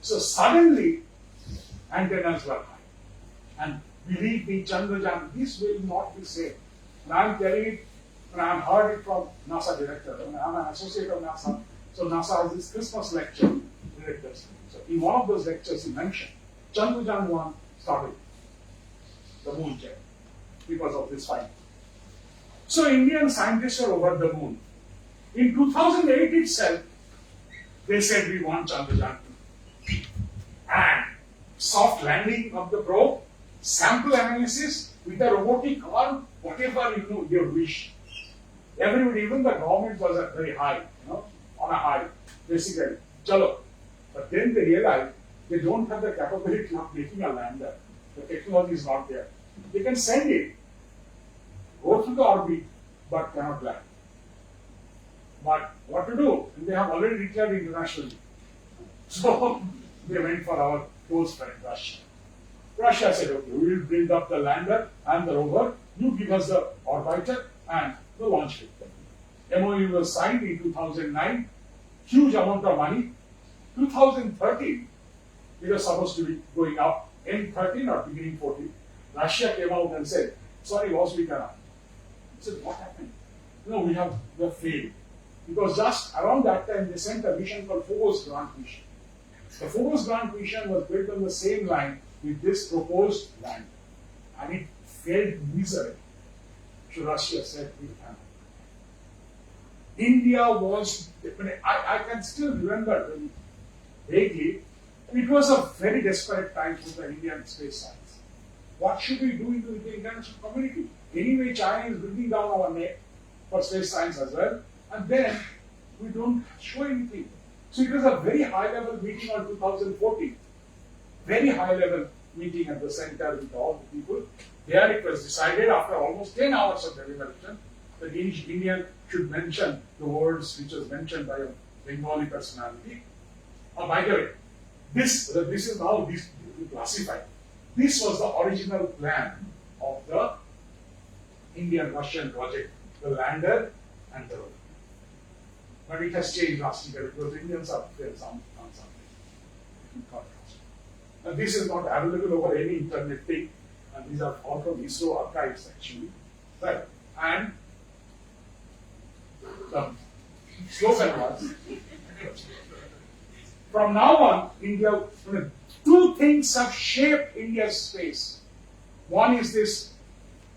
So suddenly, antennas were high. And believe me, Chandrayaan, this will not be safe. And I'm telling it, and I've heard it from NASA director. I'm an associate of NASA. So NASA has this Christmas lecture directors. So in one of those lectures he mentioned, Chandrayaan-1 started the moon journey because of this finding. So Indian scientists are over the moon. In 2008 itself, they said we want Chandrayaan-2. And soft landing of the probe, sample analysis with a robotic arm, whatever your wish. Everybody, even the government was at very high, on a high, basically. Chalo. But then they realized they don't have the capability of making a lander. The technology is not there. They can send it, go through the orbit, but cannot land. But what to do? And they have already declared internationally. So they went for our close friend Russia. Russia said, okay, we will build up the lander and the rover, you give us the orbiter and the launch vehicle. MOU was signed in 2009, huge amount of money. 2013, it was supposed to be going up, end 13 or beginning 14. Russia came out and said, sorry, boss, we cannot. I said, what happened? No, we have failed. Because just around that time, they sent a mission called Phobos Grant Mission. The Phobos Grant Mission was built on the same line with this proposed lander. And it failed miserably. So Russia said, we cannot. India was, I can still remember very vaguely, it was a very desperate time for the Indian space science. What should we do with the international community? Anyway, China is breathing down our neck. for space science as well, and then we don't show anything. So it was a very high-level meeting on 2014, very high-level meeting at the center with all the people. There it was decided after almost 10 hours of deliberation that each Indian should mention the words which was mentioned by a Bengali personality. By the way, this is now classified. This was the original plan of the Indian-Russian project, the lander and the rover. But it has changed drastically because Indians are there on something. And this is not available over any internet thing, and these are all from ISRO archives actually. Right. And the slogan was, from now on, India, two things have shaped India's space. One is this,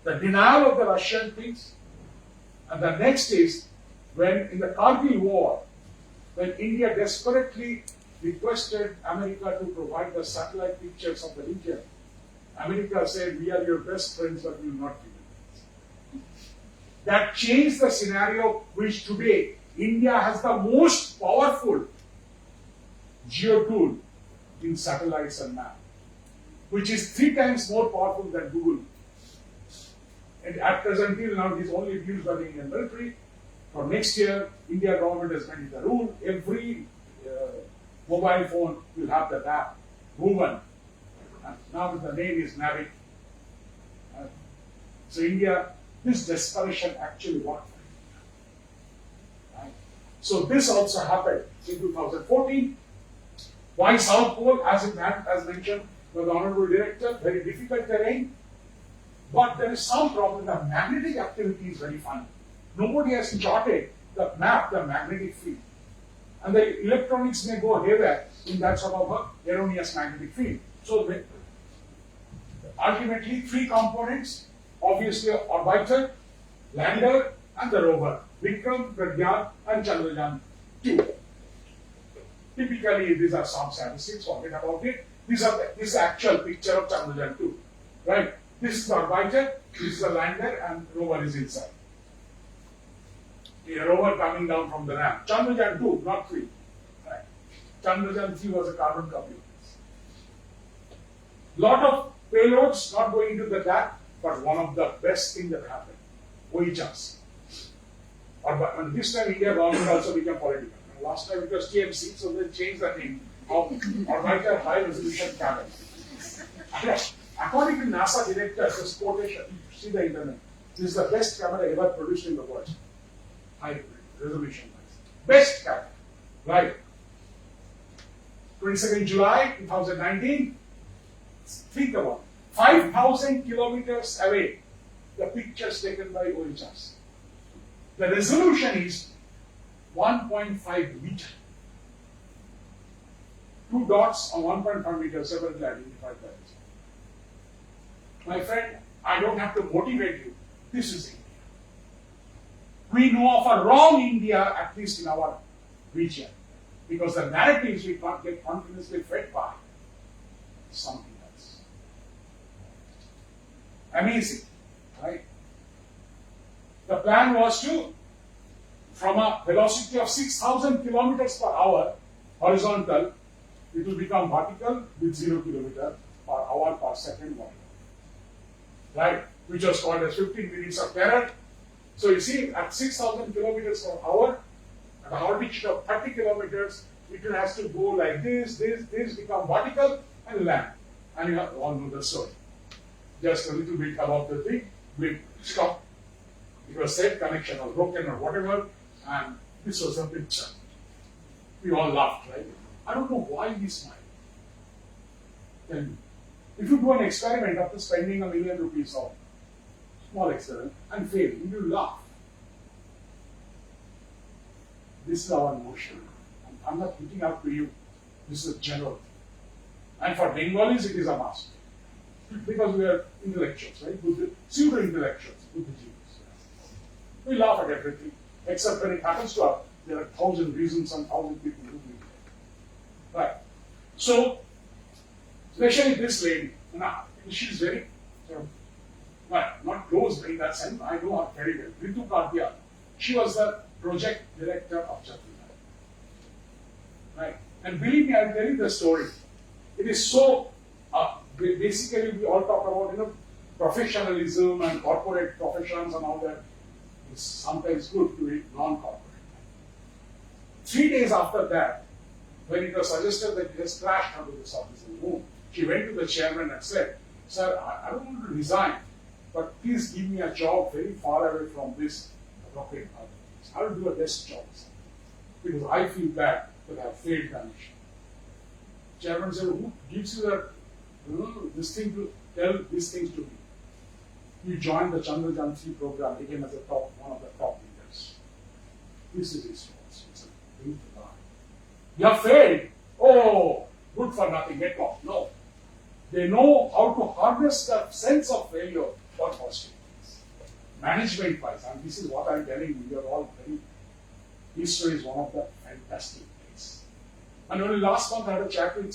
the denial of the Russian things, and the next is when in the Kargil War, when India desperately requested America to provide the satellite pictures of the region, America said, we are your best friends, but we will not give you this. That changed the scenario, which today India has the most powerful geo-tool in satellites and map, which is 3 times more powerful than Google. And at present till now, it is only used by the Indian military. For next year, India government has made it a rule. Every mobile phone will have that app, Woven. And now the name is Navic. So India, this desperation actually worked. Right? So this also happened in 2014. Why South Pole, as mentioned by the Honorable Director, very difficult terrain. But there is some problem. The magnetic activity is very funny. Nobody has charted the map, the magnetic field. And the electronics may go haywire in that sort of a erroneous magnetic field. So ultimately 3 components, obviously orbiter, lander, and the rover. Vikram, Pragyan, and Chandrayaan 2. Typically, these are some statistics, forget about it. This is the actual picture of Chandrayaan 2. Right? This is the orbiter, this is the lander, and rover is inside. A rover coming down from the ramp. Chandrayaan 2, not 3. Right. Chandrayaan 3 was a carbon copy of this. Lot of payloads, not going into that, but one of the best things that happened, IACS. And this time India government also became political. And last time it was TMC, so they changed the name of Orbiter High Resolution Camera. According to NASA directors, this quotation, see the internet, this is the best camera ever produced in the world. High resolution wise. Best camera. Right. 22nd July 2019. Think about it. 5,000 kilometers away, the pictures taken by IACS. The resolution is 1.5 meter. 2 dots on 1.5 meter separately identified by this. My friend, I don't have to motivate you. This is India. We know of a wrong India, at least in our region, because the narratives we can't get continuously fed by something else. Amazing, right? The plan was to, from a velocity of 6,000 kilometers per hour, horizontal, it will become vertical with 0 kilometer per hour per second vertical. Right? Which was called as 15 minutes of terror. So you see, at 6,000 kilometers per hour, at an altitude of 30 kilometers, it has to go like this, become vertical and land. And you have all know the story. Just a little bit about the thing, blip, stop. It was said connection was broken or whatever, and this was a picture. We all laughed, right? I don't know why we smiled. Tell me. If you do an experiment after spending $1 million or small experiment and fail, you will laugh. This is our notion. I'm not picking up to you. This is general. And for Bengalis, it is a must. Because we are intellectuals, right? Pseudo-intellectuals, Buddhists. We laugh at everything. Except when it happens to us, there are 1,000 reasons and 1,000 people who do it. Right. So, especially this lady, she's very, not close in that sense, I know her very well. Ritu Kardia, She was the project director of Chandrayaan. Right? And believe me, I'll tell you the story. It is so, basically we all talk about, professionalism and corporate professions and all that. It's sometimes good to be non-corporate. 3 days after that, when it was suggested that it has crashed onto the surface of the moon, she went to the chairman and said, "Sir, I don't want to resign, but please give me a job very far away from this rocket. I will do a desk job, sir, because I feel bad that I have failed the mission." Chairman said, "Who gives you that, this thing to tell these things to me?" You joined the Chandrayaan 3 program, became as one of the top leaders. This is his response. It's a beautiful line. You have failed. Oh, good for nothing, get lost. No. They know how to harness the sense of failure for positive things. Management wise, and this is what I'm telling you, you're all very, history is one of the fantastic things. And only last month I had a chat with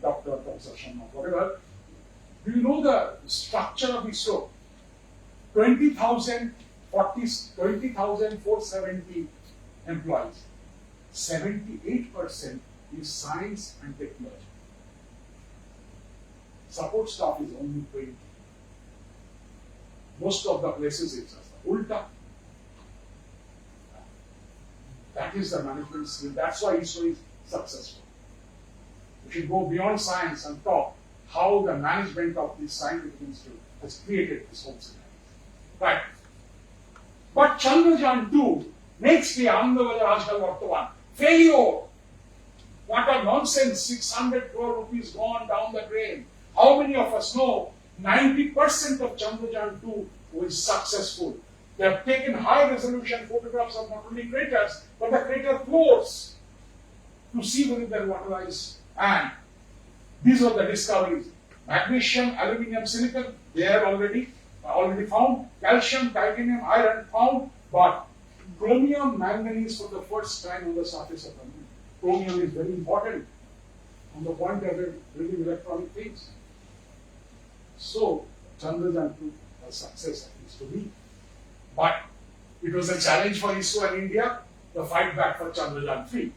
Dr. Sharma, whatever. Do you know the structure of ISRO? 20,470 employees. 78% is science and technology. Support staff is only 20. Most of the places it's just the ulta. That is the management skill. That's why ISRO is successful. We should go beyond science and talk how the management of this scientific institute has created this whole scenario. Right. But Chandrayaan 2, next day, failure. What a nonsense, 600 crore rupees gone down the drain. How many of us know 90% of Chandrayaan 2 was successful? They have taken high resolution photographs of not only craters, but the crater floors to see whether they're waterized. And these are the discoveries. Magnesium, aluminum, silicon, they are already found. Calcium, titanium, iron found. But chromium, manganese for the first time on the surface of the moon. Chromium is very important on the point of building electronic things. So, Chandrayaan 2 was success, at least to me. But it was a challenge for ISRO and India, the fight back for Chandrayaan 3.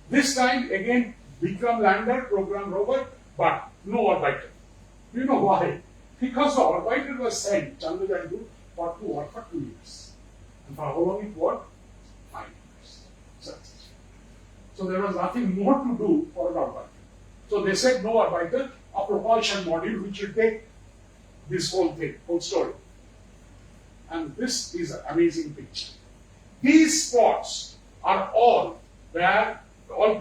This time, again, Vikram lander, program rover, but no orbiter. Do you know why? Because the orbiter was sent, Chandrayaan 2, for 2 years. And for how long it worked? 5 years. Successful. So there was nothing more to do for an orbiter. So they said no orbiter, a propulsion module which will take this whole thing, whole story. And this is an amazing picture. These spots are all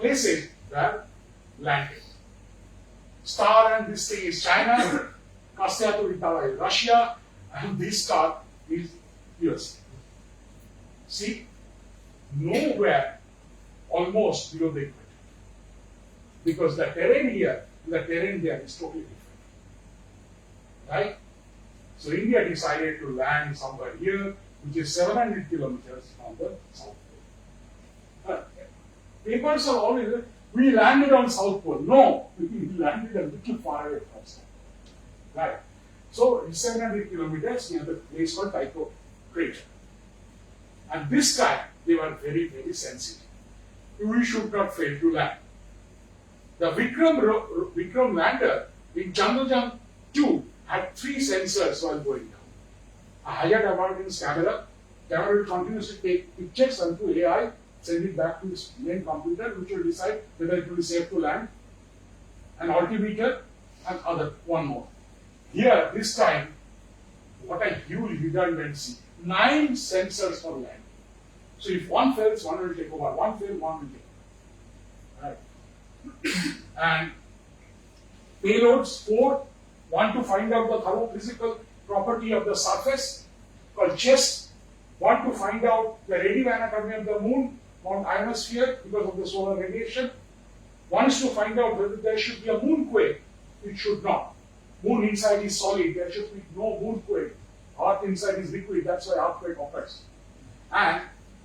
places where landed. Star and this thing is China, Kastyatu Vitala is Russia, and this star is USA. See, nowhere almost below the equator. Because the terrain here and the terrain there is totally different. Right? So India decided to land somewhere here, which is 700 kilometers from the South Pole. Papers are always, we landed on South Pole. No, we landed a little far away from South Pole. Right. So it's 700 kilometers near the place called Tycho crater. And this time they were very, very sensitive. We should not fail to land. The Vikram lander in Chandrayaan 2 had 3 sensors while going down. A higher avoidance camera will continuously take pictures and through AI send it back to its main computer, which will decide whether it will be safe to land. An altimeter and one more. Here, this time, what a huge redundancy. 9 sensors for land. So if one fails, one will take over. One fails, one will take over. Right. And payloads 4. One to find out the thorough physical property of the surface, called chest. One to find out the radioanatomy of the moon, Mount ionosphere, because of the solar radiation. One is to find out whether there should be a moonquake. It should not. Moon inside is solid, there should be no moonquake. Earth inside is liquid, that's why earthquake occurs. And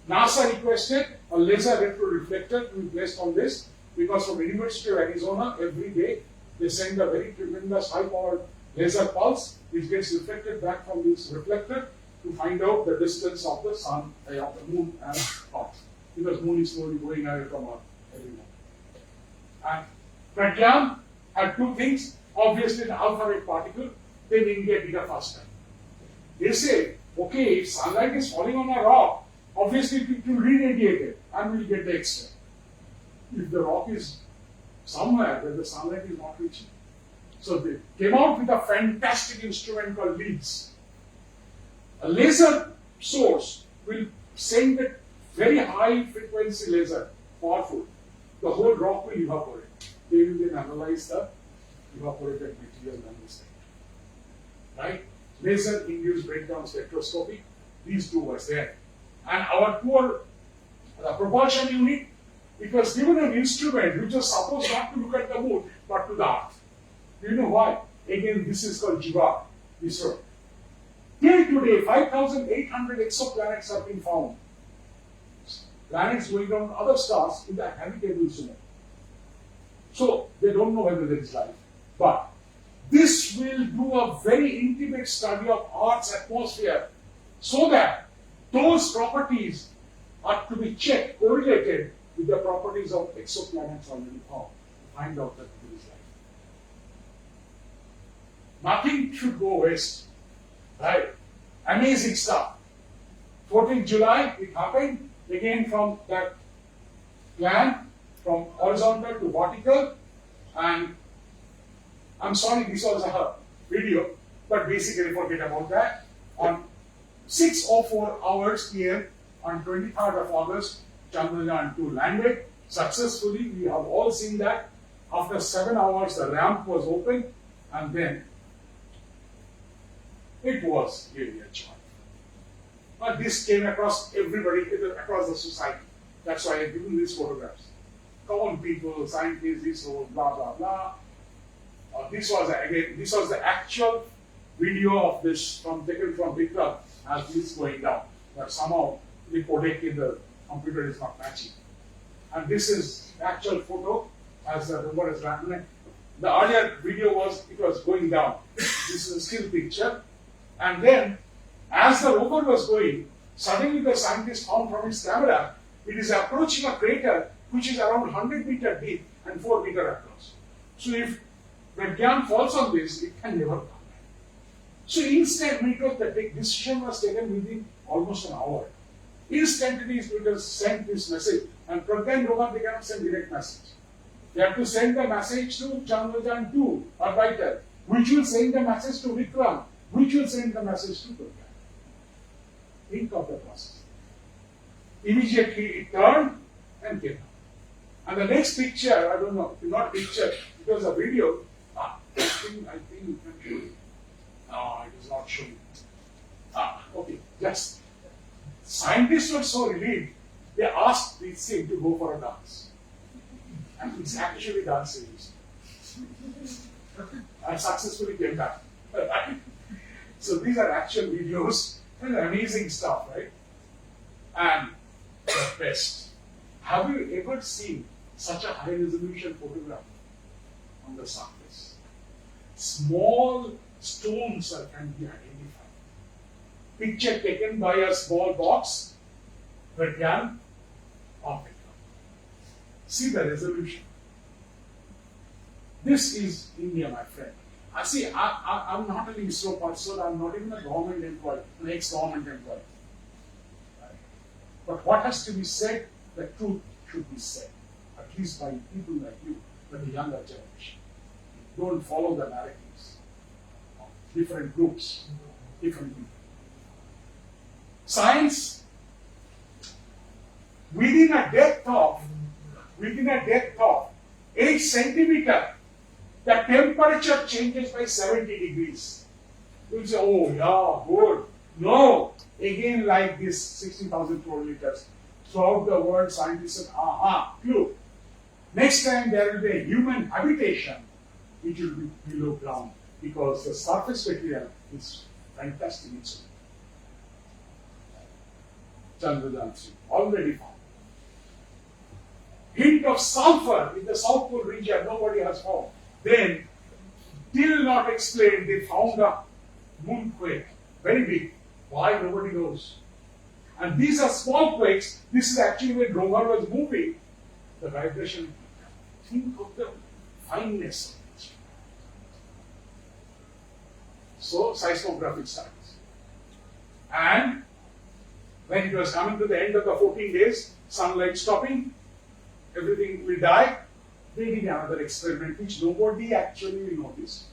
NASA requested a laser retroreflector to be placed on this, because from the University of Arizona, every day they send a very tremendous high-powered laser pulse, which gets reflected back from this reflector to find out the distance of the sun, of the moon and Earth, because moon is slowly going away from Earth every month. And Pragyan had two things, obviously an alpha ray particle, then India bigger faster. They say, okay, if sunlight is falling on a rock, obviously it will re-radiate it and we will get the X-ray. If the rock is somewhere where the sunlight is not reaching. So they came out with a fantastic instrument called LEADS. A laser source will send a very high frequency laser, powerful. The whole rock will evaporate. They will then analyze the evaporated material and the state. Right? Laser induced breakdown spectroscopy, these two were there. And our poor propulsion unit, it was given an instrument which was supposed not to look at the moon but to the earth. Do you know why? Again, this is called Jiva, ISRO. Till today, 5,800 exoplanets have been found. Planets going around other stars in the habitable zone. So, they don't know whether there is life. But this will do a very intimate study of Earth's atmosphere so that those properties are to be checked, correlated with the properties of exoplanets already found to find out that there is life. Nothing should go waste. Right? Amazing stuff. 14th July, it happened again from that plan, from horizontal to vertical, and I'm sorry, this was a video, but basically forget about that. On 6:04 hours PM on 23rd of August, Chandrayaan-2 landed successfully. We have all seen that. After 7 hours, the ramp was open, and then it was really a joy. But this came across everybody, across the society. That's why I've given these photographs. Common people, scientists, blah blah blah. This was the actual video of this taken from Vikram as this is going down. But somehow the codec in the computer is not matching. And this is the actual photo as the rover is happening. The earlier video was going down. This is a still picture. And then as the rover was going, suddenly the scientist found from his camera it is approaching a crater which is around 100 meters deep and 4 meters across. So if Pragyan falls on this, it can never come back. So instantly, the decision was taken within almost an hour. Instantly, it sent this message, and Pragyan rover, they cannot send direct message. They have to send the message to Chandrayaan-2 orbiter, which will send the message to Vikram, which will send the message to Pragyan. Think of the process. Immediately, it turned and came out. And the next picture, I don't know, not picture, it was a video. I think you can show it. No, it is not showing. Okay, yes. Scientists were so relieved, they asked this thing to go for a dance. And it's actually dancing. And successfully came back. So these are actual videos and amazing stuff, right? And the best. Have you ever seen such a high resolution photograph on the surface? Small stones can be identified. Picture taken by a small box, Pragyan of Vikram. See the resolution. This is India, my friend. I'm not an ISRO person, I'm not even a government employee, an ex-government employee. Right? But what has to be said, the truth should be said, at least by people like you, but the younger generation. Don't follow the narratives of different groups, different people. Science, within a depth of 8 centimeters, the temperature changes by 70 degrees. You'll say, oh yeah, good. No, again like this 60,000 crore liters. Throughout the world, scientists said, clue. Next time there will be a human habitation which will be below ground because the surface material is fantastic. It's Chandrayaan-3 already found. Hint of sulfur in the South Pole region, nobody has found. Then, till not explained, they found a moonquake, very big, Why? Nobody knows. And these are small quakes. This is actually when rover was moving. The vibration. Think of the fineness of it. So, seismographic studies. And when it was coming to the end of the 14 days, sunlight stopping, everything will die. They did another experiment which nobody actually noticed.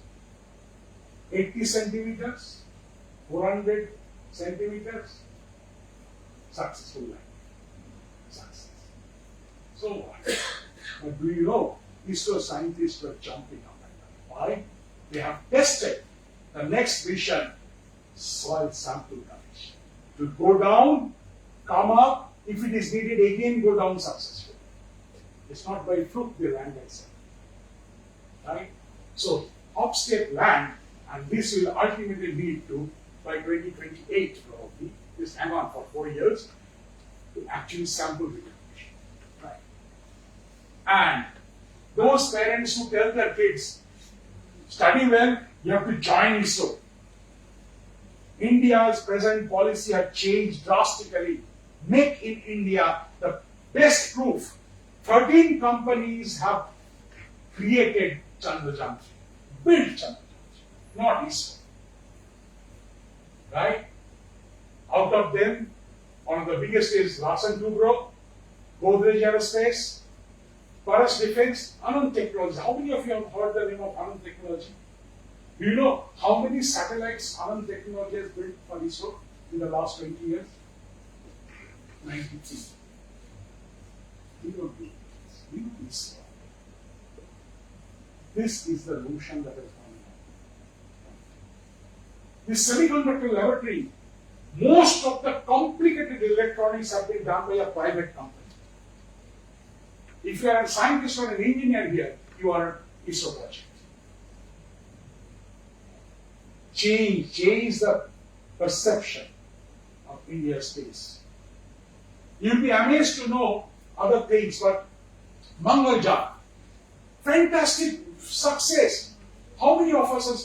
80 centimeters, 400 centimeters, successful line. Success. So what? But do you know, ISRO scientists were jumping up and down. Why? They have tested the next mission, soil sample condition. To go down, come up, if it is needed again, go down successfully. It's not by fluke they land itself. Right? So, upstep land, and this will ultimately lead to, by 2028 probably, this hang on for 4 years, to actually sample the condition. Right? And those parents who tell their kids, study well, you have to join ISRO. India's present policy had changed drastically. Make in India the best proof. 13 companies have created Chandrayaan 3, built Chandrayaan 3, not ISRO. Right? Out of them, one of the biggest is Larsen Toubro, Godrej Aerospace, Paras Defense, Anand Technology. How many of you have heard the name of Anand Technology? Do you know how many satellites Anand Technology has built for ISRO in the last 20 years? 93. We don't do this. We do ISRO. This is the notion that has gone on. This semiconductor laboratory, most of the complicated electronics have been done by a private company. If you are a scientist or an engineer here, you are ISRO project. Change the perception of India's space. You'll be amazed to know other things, but Mangalyaan, fantastic success. How many of us have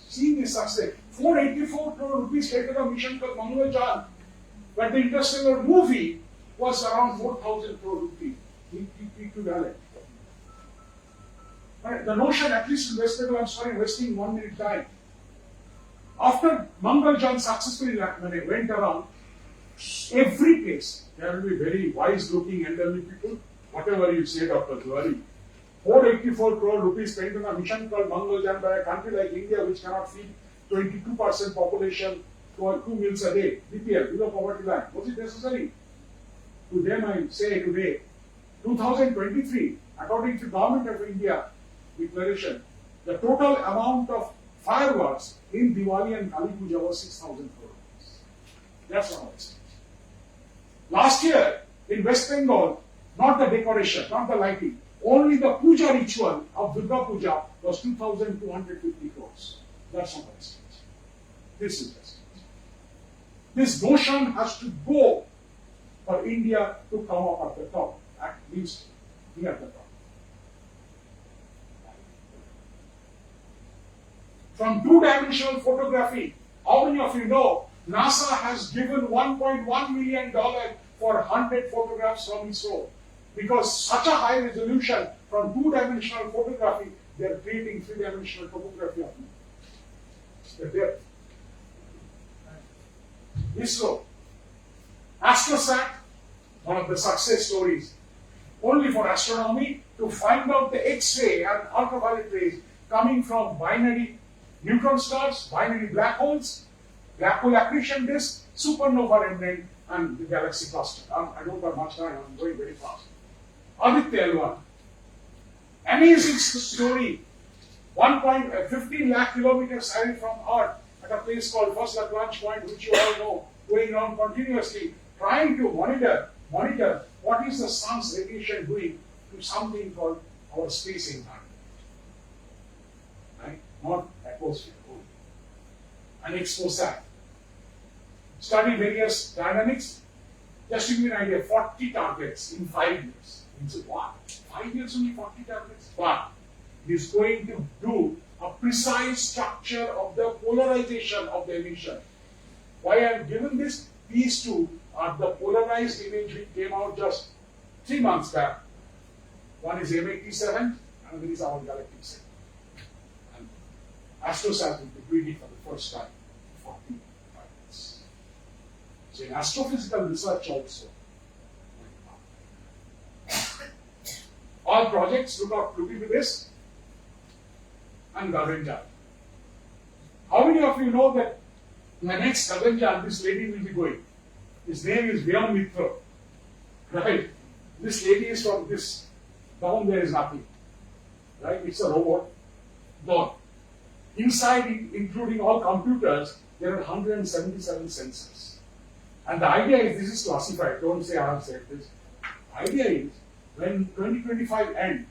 seen this success? 484 crore rupees taken a mission called Mangalyaan, but the interstellar movie was around 4,000 crore rupees. Equivalent. Right? The notion, at least in West Bengal, I'm sorry, wasting 1 minute time. After Mangalyaan successfully went around, every place, there will be very wise-looking elderly people, whatever you say, Dr. Tiwari. 484 crore rupees spent on a mission called Mangalyaan by a country like India, which cannot feed 22% population to 2 meals a day, BPL, below poverty line. Was it necessary? To them, I say today, 2023, according to Government of India declaration, the total amount of fireworks in Diwali and Kali Puja was 6,000 crore rupees. That's what I said. Last year in West Bengal, not the decoration, not the lighting, only the puja ritual of Durga Puja was 2,250 crores. That's not West Bengal. This is West Bengal. This notion has to go for India to come up at the top, at least be at the top. From two-dimensional photography, how many of you know NASA has given $1.1 million for 100 photographs from ISRO? Because such a high resolution from two-dimensional photography, they are creating three-dimensional topography of it. The depth. ISRO. AstroSat, one of the success stories, only for astronomy, to find out the X-ray and ultraviolet rays coming from binary neutron stars, binary black holes, black hole accretion disk, supernova remnant, and the galaxy cluster. I don't have much time, I'm going very fast. Aditya L1. Amazing story. 1.15 lakh kilometers away from Earth at a place called First Lagrange Point, which you all know, going around continuously, trying to monitor what is the sun's radiation doing to something called our space environment. Right? Not atmosphere only. And ExpoSat. Study various dynamics. Just to give you an idea, 40 targets in 5 years. You say, what? 5 years only 40 targets? But it is going to do a precise structure of the polarization of the emission. Why I have given this? These two are the polarized image which came out just 3 months back. One is M87 and another is our galactic set. And astrosat will be doing it for the first time in 45 years. So in astrophysical research also, all projects look into this and Gaganyaan. How many of you know that the next Gaganyaan, this lady will be going? His name is Vyam Mitra. Right? This lady is from this. Down there is nothing. Right? It's a robot. Gone. Inside, including all computers, there are 177 sensors. And the idea is, this is classified. Don't say I have said this. Idea is, when 2025 end,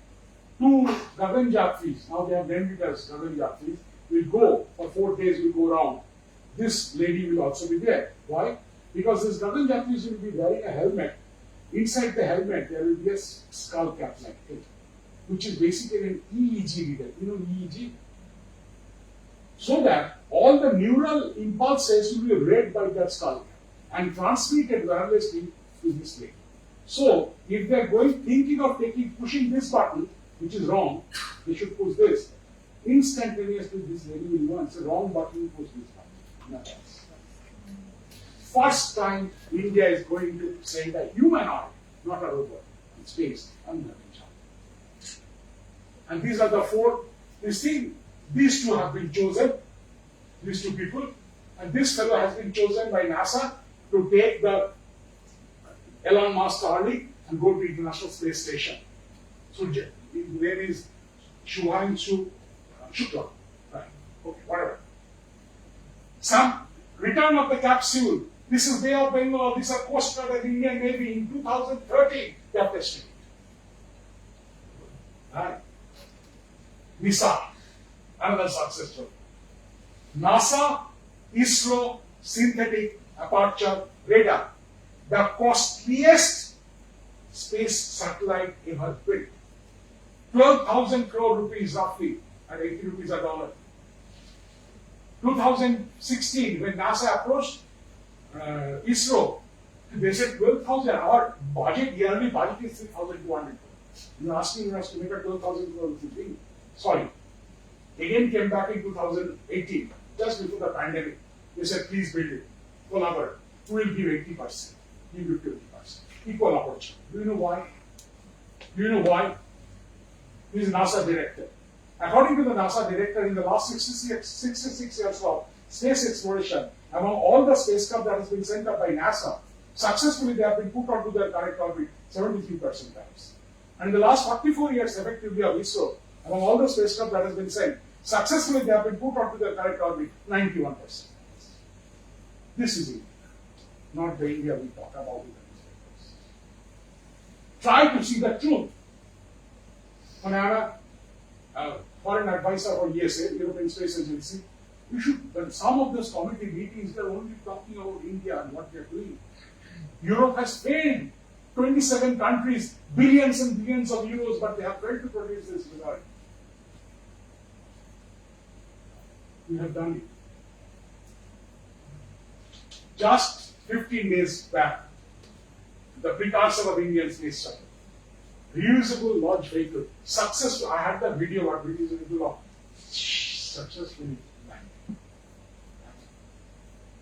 2 Gaganyatris, now they have named it as Gaganyatris, will go for 4 days, will go around. This lady will also be there. Why? Because this Gaganyatris will be wearing a helmet. Inside the helmet, there will be a skull cap like it, which is basically an EEG reader. You know EEG? So that all the neural impulses will be read by that skull cap and transmitted wirelessly to this lady. So, if they are thinking of pushing this button, which is wrong, they should push this. Instantaneously, this lady will know it's a wrong button, push this button. Nothing else. First time India is going to send a humanoid, not a robot, in space, and Gaganyaan. And these are the 4. These 2 have been chosen, these 2 people, and this fellow has been chosen by NASA to take the Elon Musk Starlink and go to the International Space Station. So his name is Shubhanshu Shukla. Right. Okay, whatever. Some return of the capsule. This is Bay of Bengal, these are Coast Guard and Indian Navy in 2030, they are testing it. Right. NISA, another success story. NASA, ISRO, synthetic aperture radar, the costliest space satellite ever built. 12,000 crore rupees roughly, at 80 rupees a dollar. 2016, when NASA approached ISRO, they said 12,000. Our budget, yearly budget is 3,200 crore. You're asking us to make a 12,000 crore thing. Sorry. Again came back in 2018, just before the pandemic. They said, please build it. Collaborate. We will give 80%. You give 20%. Equal opportunity. Do you know why? Do you know why? He is NASA director. According to the NASA director, in the last 66 years of space exploration, among all the spacecraft that has been sent up by NASA, successfully they have been put onto their correct orbit 73% times. And in the last 44 years effectively of ISRO, among all the spacecraft that has been sent, successfully they have been put onto their correct orbit 91% times. This is India, not the India we talk about in the newspapers. Try to see the truth. When I am a foreign advisor for ESA, European Space Agency, we should, when some of those committee meetings, they're only talking about India and what they're doing. Europe has failed 27 countries, billions and billions of euros, but they have failed to produce this result. We have done it. Just 15 days back, the precursor of Indian space shuttle, reusable launch vehicle, successful. I had that video of reusable successfully landed.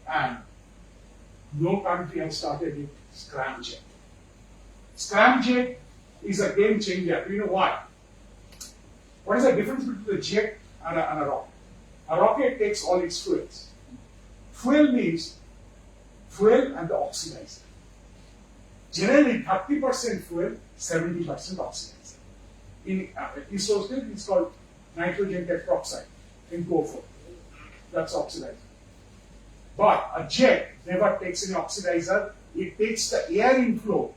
And no country has started it, scramjet. Scramjet is a game changer. Do you know why? What is the difference between a jet and a rocket? A rocket takes all its fuels. Fuel means fuel and the oxidizer. Generally, 30% fuel, 70% oxidizer. In ISRO's case, it's called nitrogen tetroxide, N2O4. That's oxidizer. But a jet never takes any oxidizer, it takes the air inflow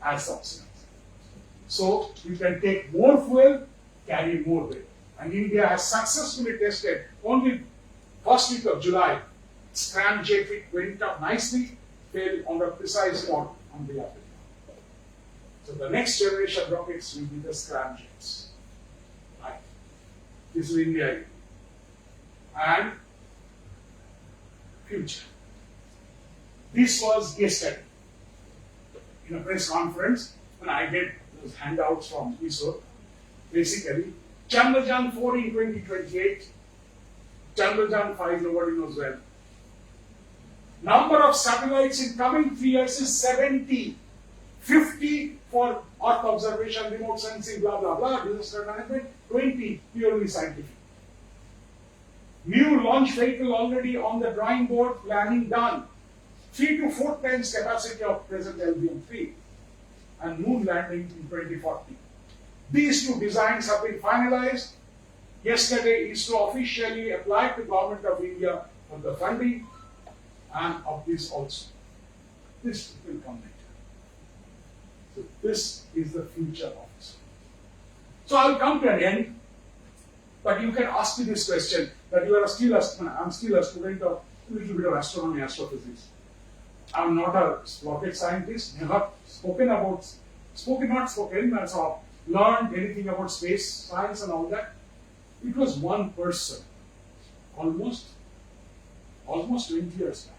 as oxidizer. So you can take more fuel, carry more weight. And India has successfully tested only first week of July. Scramjet went up nicely, failed on the precise spot on the other. So the next generation rockets will be the scramjets. Right? This is India. And future. This was yesterday in a press conference, and I get those handouts from ISRO. Basically, Chandrayaan 4 in 2028, Chandrayaan 5, nobody knows when. Number of satellites in coming 3 years is 70. 50 for Earth observation, remote sensing, blah, blah, blah, disaster management, 20 purely scientific. New launch vehicle already on the drawing board, planning done. 3 to 4 times capacity of present LBM-3 and moon landing in 2040. These two designs have been finalized. Yesterday, ISRO officially applied to Government of India for the funding and of this also. This will come later. So this is the future of ISRO. So I will come to an end, but you can ask me this question, that you are still I'm still a student of a little bit of astronomy, astrophysics. I'm not a rocket scientist, never learned anything about space science and all that. It was one person, almost 20 years back,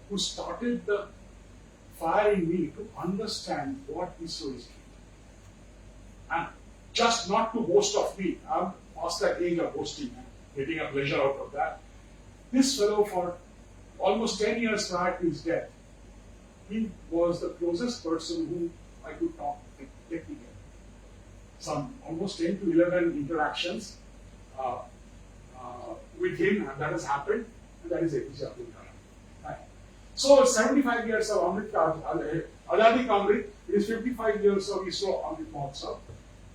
who started the fire in me to understand what ISRO is doing. And just not to boast of me, I'm past that age of boasting and getting a pleasure out of that. This fellow, for almost 10 years prior to his death, he was the closest person whom I could talk technically. Some almost 10 to 11 interactions with him, and that has happened, and that is APJ Abdul Kalam. Right. So 75 years of Azadi Ka Amrit, it is 55 years of ISRO Amrit Mahotsav.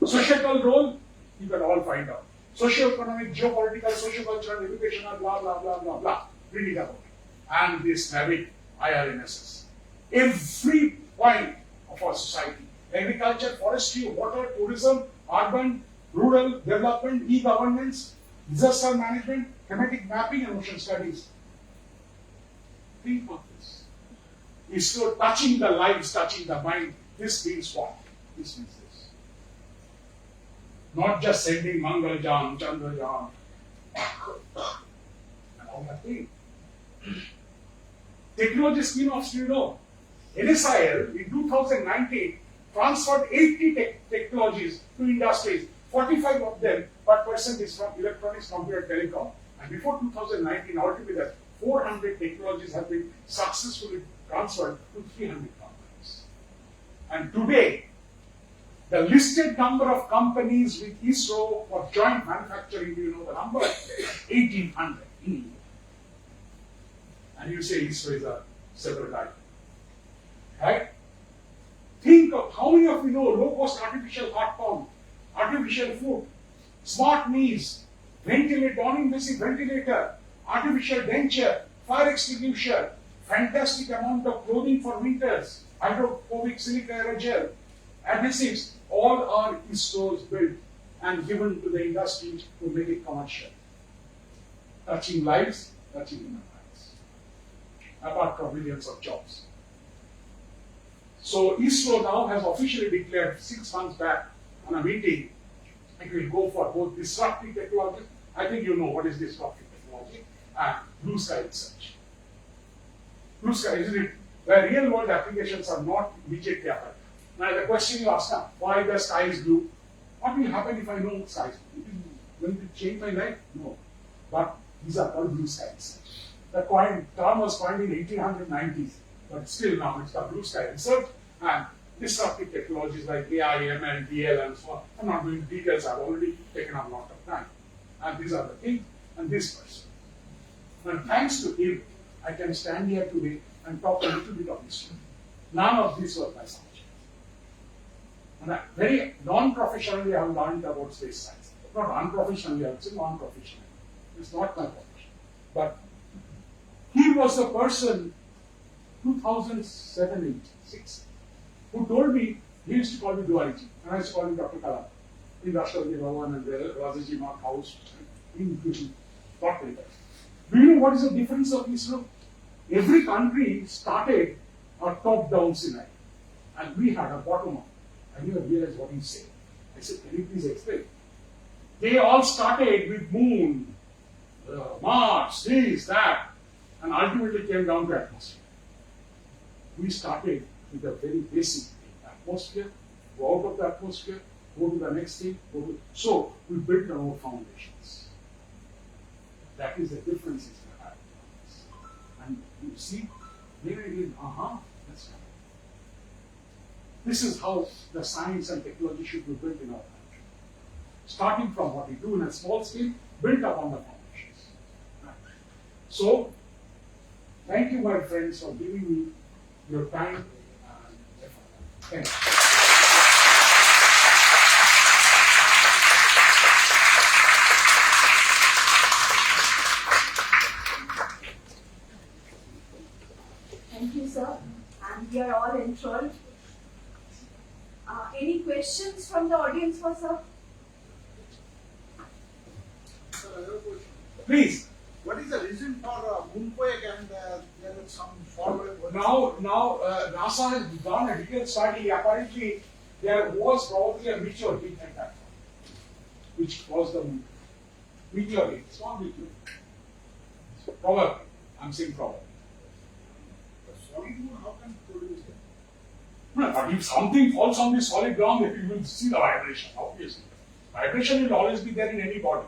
Societal role, you can all find out. Socio-economic, geopolitical, socio-cultural, educational, blah, blah, blah, blah, blah. Read it about it. And this NAVIC, IRNSS. Every point of our society, agriculture, forestry, water, tourism, urban, rural development, e-governance, disaster management, thematic mapping, and ocean studies. Think of this. ISRO touching the lives, touching the mind. This means what? This means this. Not just sending Mangalyaan, Chandrayaan, and all that thing. Technology spin-offs, you know. NSIL in 2019 transferred 80 technologies to industries. 45 of them per person is from electronics, computer, telecom. And before 2019, altogether, 400 technologies have been successfully transferred to 300 companies. And today, the listed number of companies with ISRO for joint manufacturing, do you know the number? 1,800 in India. And you say ISRO is a separate item. Right? Think of how many of you know low-cost artificial heart pump, artificial food, smart knees, ventilator, non-invasive ventilator, artificial denture, fire extinguisher, fantastic amount of clothing for winters, hydrophobic silica aerogel, adhesives, all are ISRO's built and given to the industry to make it commercial. Touching lives, touching human rights. Apart from millions of jobs. So ISRO now has officially declared 6 months back on a meeting, it will go for both disruptive technology, I think you know what is disruptive technology, and blue sky research. Blue sky, isn't it? Where real world applications are not immediately applied. Now the question you ask now, why the sky is blue? What will happen if I know sky is blue? Will it change my life? No. But these are called blue sky research. The term was coined in 1890s. But still now it's the blue sky research and disruptive technologies like AI, ML, DL and so on. I'm not going into details, I've already taken up a lot of time. And these are the things, and this person. And thanks to him, I can stand here today and talk a little bit of history. None of this was my subject. And I very non-professionally I have learned about space science. Not unprofessionally, I would say non-professionally. It's not my profession. But he was the person 2007, 6, who told me, he used to call me Duariji, and I used to call him Dr. Kalam, in Rashtrapati Bhavan and the Rajaji Mark House, in thought leaders. Do you know what is the difference of ISRO? Every country started a top-down scenario, and we had a bottom-up. I never realized what he said. I said, can you please explain? They all started with moon, Mars, this, that, and ultimately came down to atmosphere. we started with a very basic thing, atmosphere, go out of the atmosphere, go to the next thing, so we built our foundations. That is the difference in the paradigms. And you see, maybe again, that's right. This is how the science and technology should be built in our country. Starting from what we do in a small scale, built upon the foundations. Right. So, thank you, my friends, for giving me your time and effort. Thank you. Thank you, sir. And we are all enthralled. Any questions from the audience for sir? Sir, I have a question. Please. What is the reason for moonquake and there is some forward? Now, NASA has done a detailed study. Apparently, there was probably a meteor hit at that time, which caused the meteor hit. It's not meteor. So probably. I'm saying probably. Solid moon, how can produce that? No, but if something falls on the solid ground, then you will see the vibration, obviously. Vibration will always be there in any body.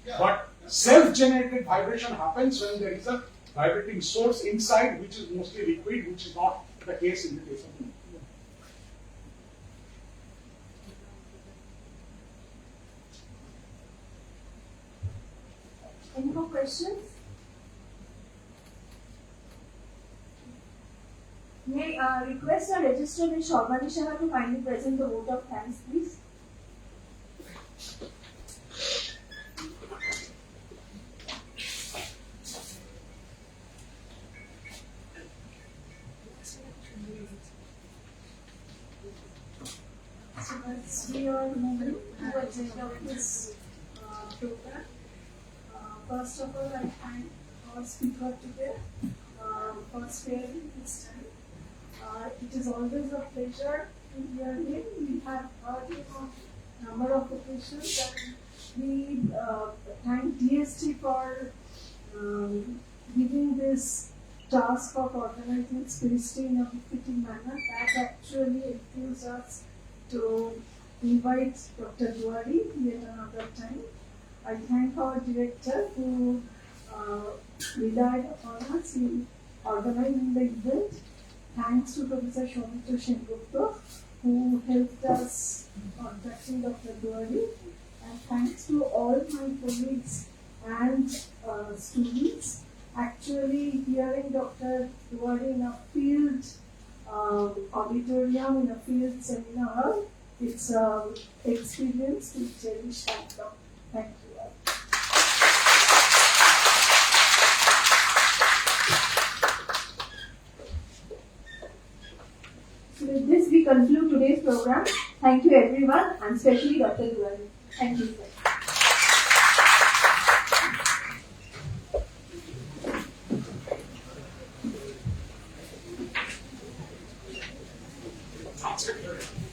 Yeah. But self-generated vibration happens when there is a vibrating source inside, which is mostly liquid, which is not the case in the case of moon. Any more questions? May request a registered Ms. Shobhani Shah to kindly present the vote of thanks, please. So let's be our moving towards the end of this program. First of all, I thank our speaker today for sparing his time. It is always a pleasure to hear him. We have heard him on a number of occasions, and we thank DST for giving this task of organizing Space Day in a befitting manner. That actually infused us to invite Dr. Duwari yet another time. I thank our director who relied upon us in organizing the event. Thanks to Professor Shomitra Sengupta who helped us contacting Dr. Duwari. And thanks to all my colleagues and students. Actually, hearing Dr. Duwari in a field auditorium, in a field seminar, it's an experience to cherish lifetime. Thank you all. So with this, we conclude today's program. Thank you everyone, and especially Dr. Duwari. Thank you, sir. Sounds good.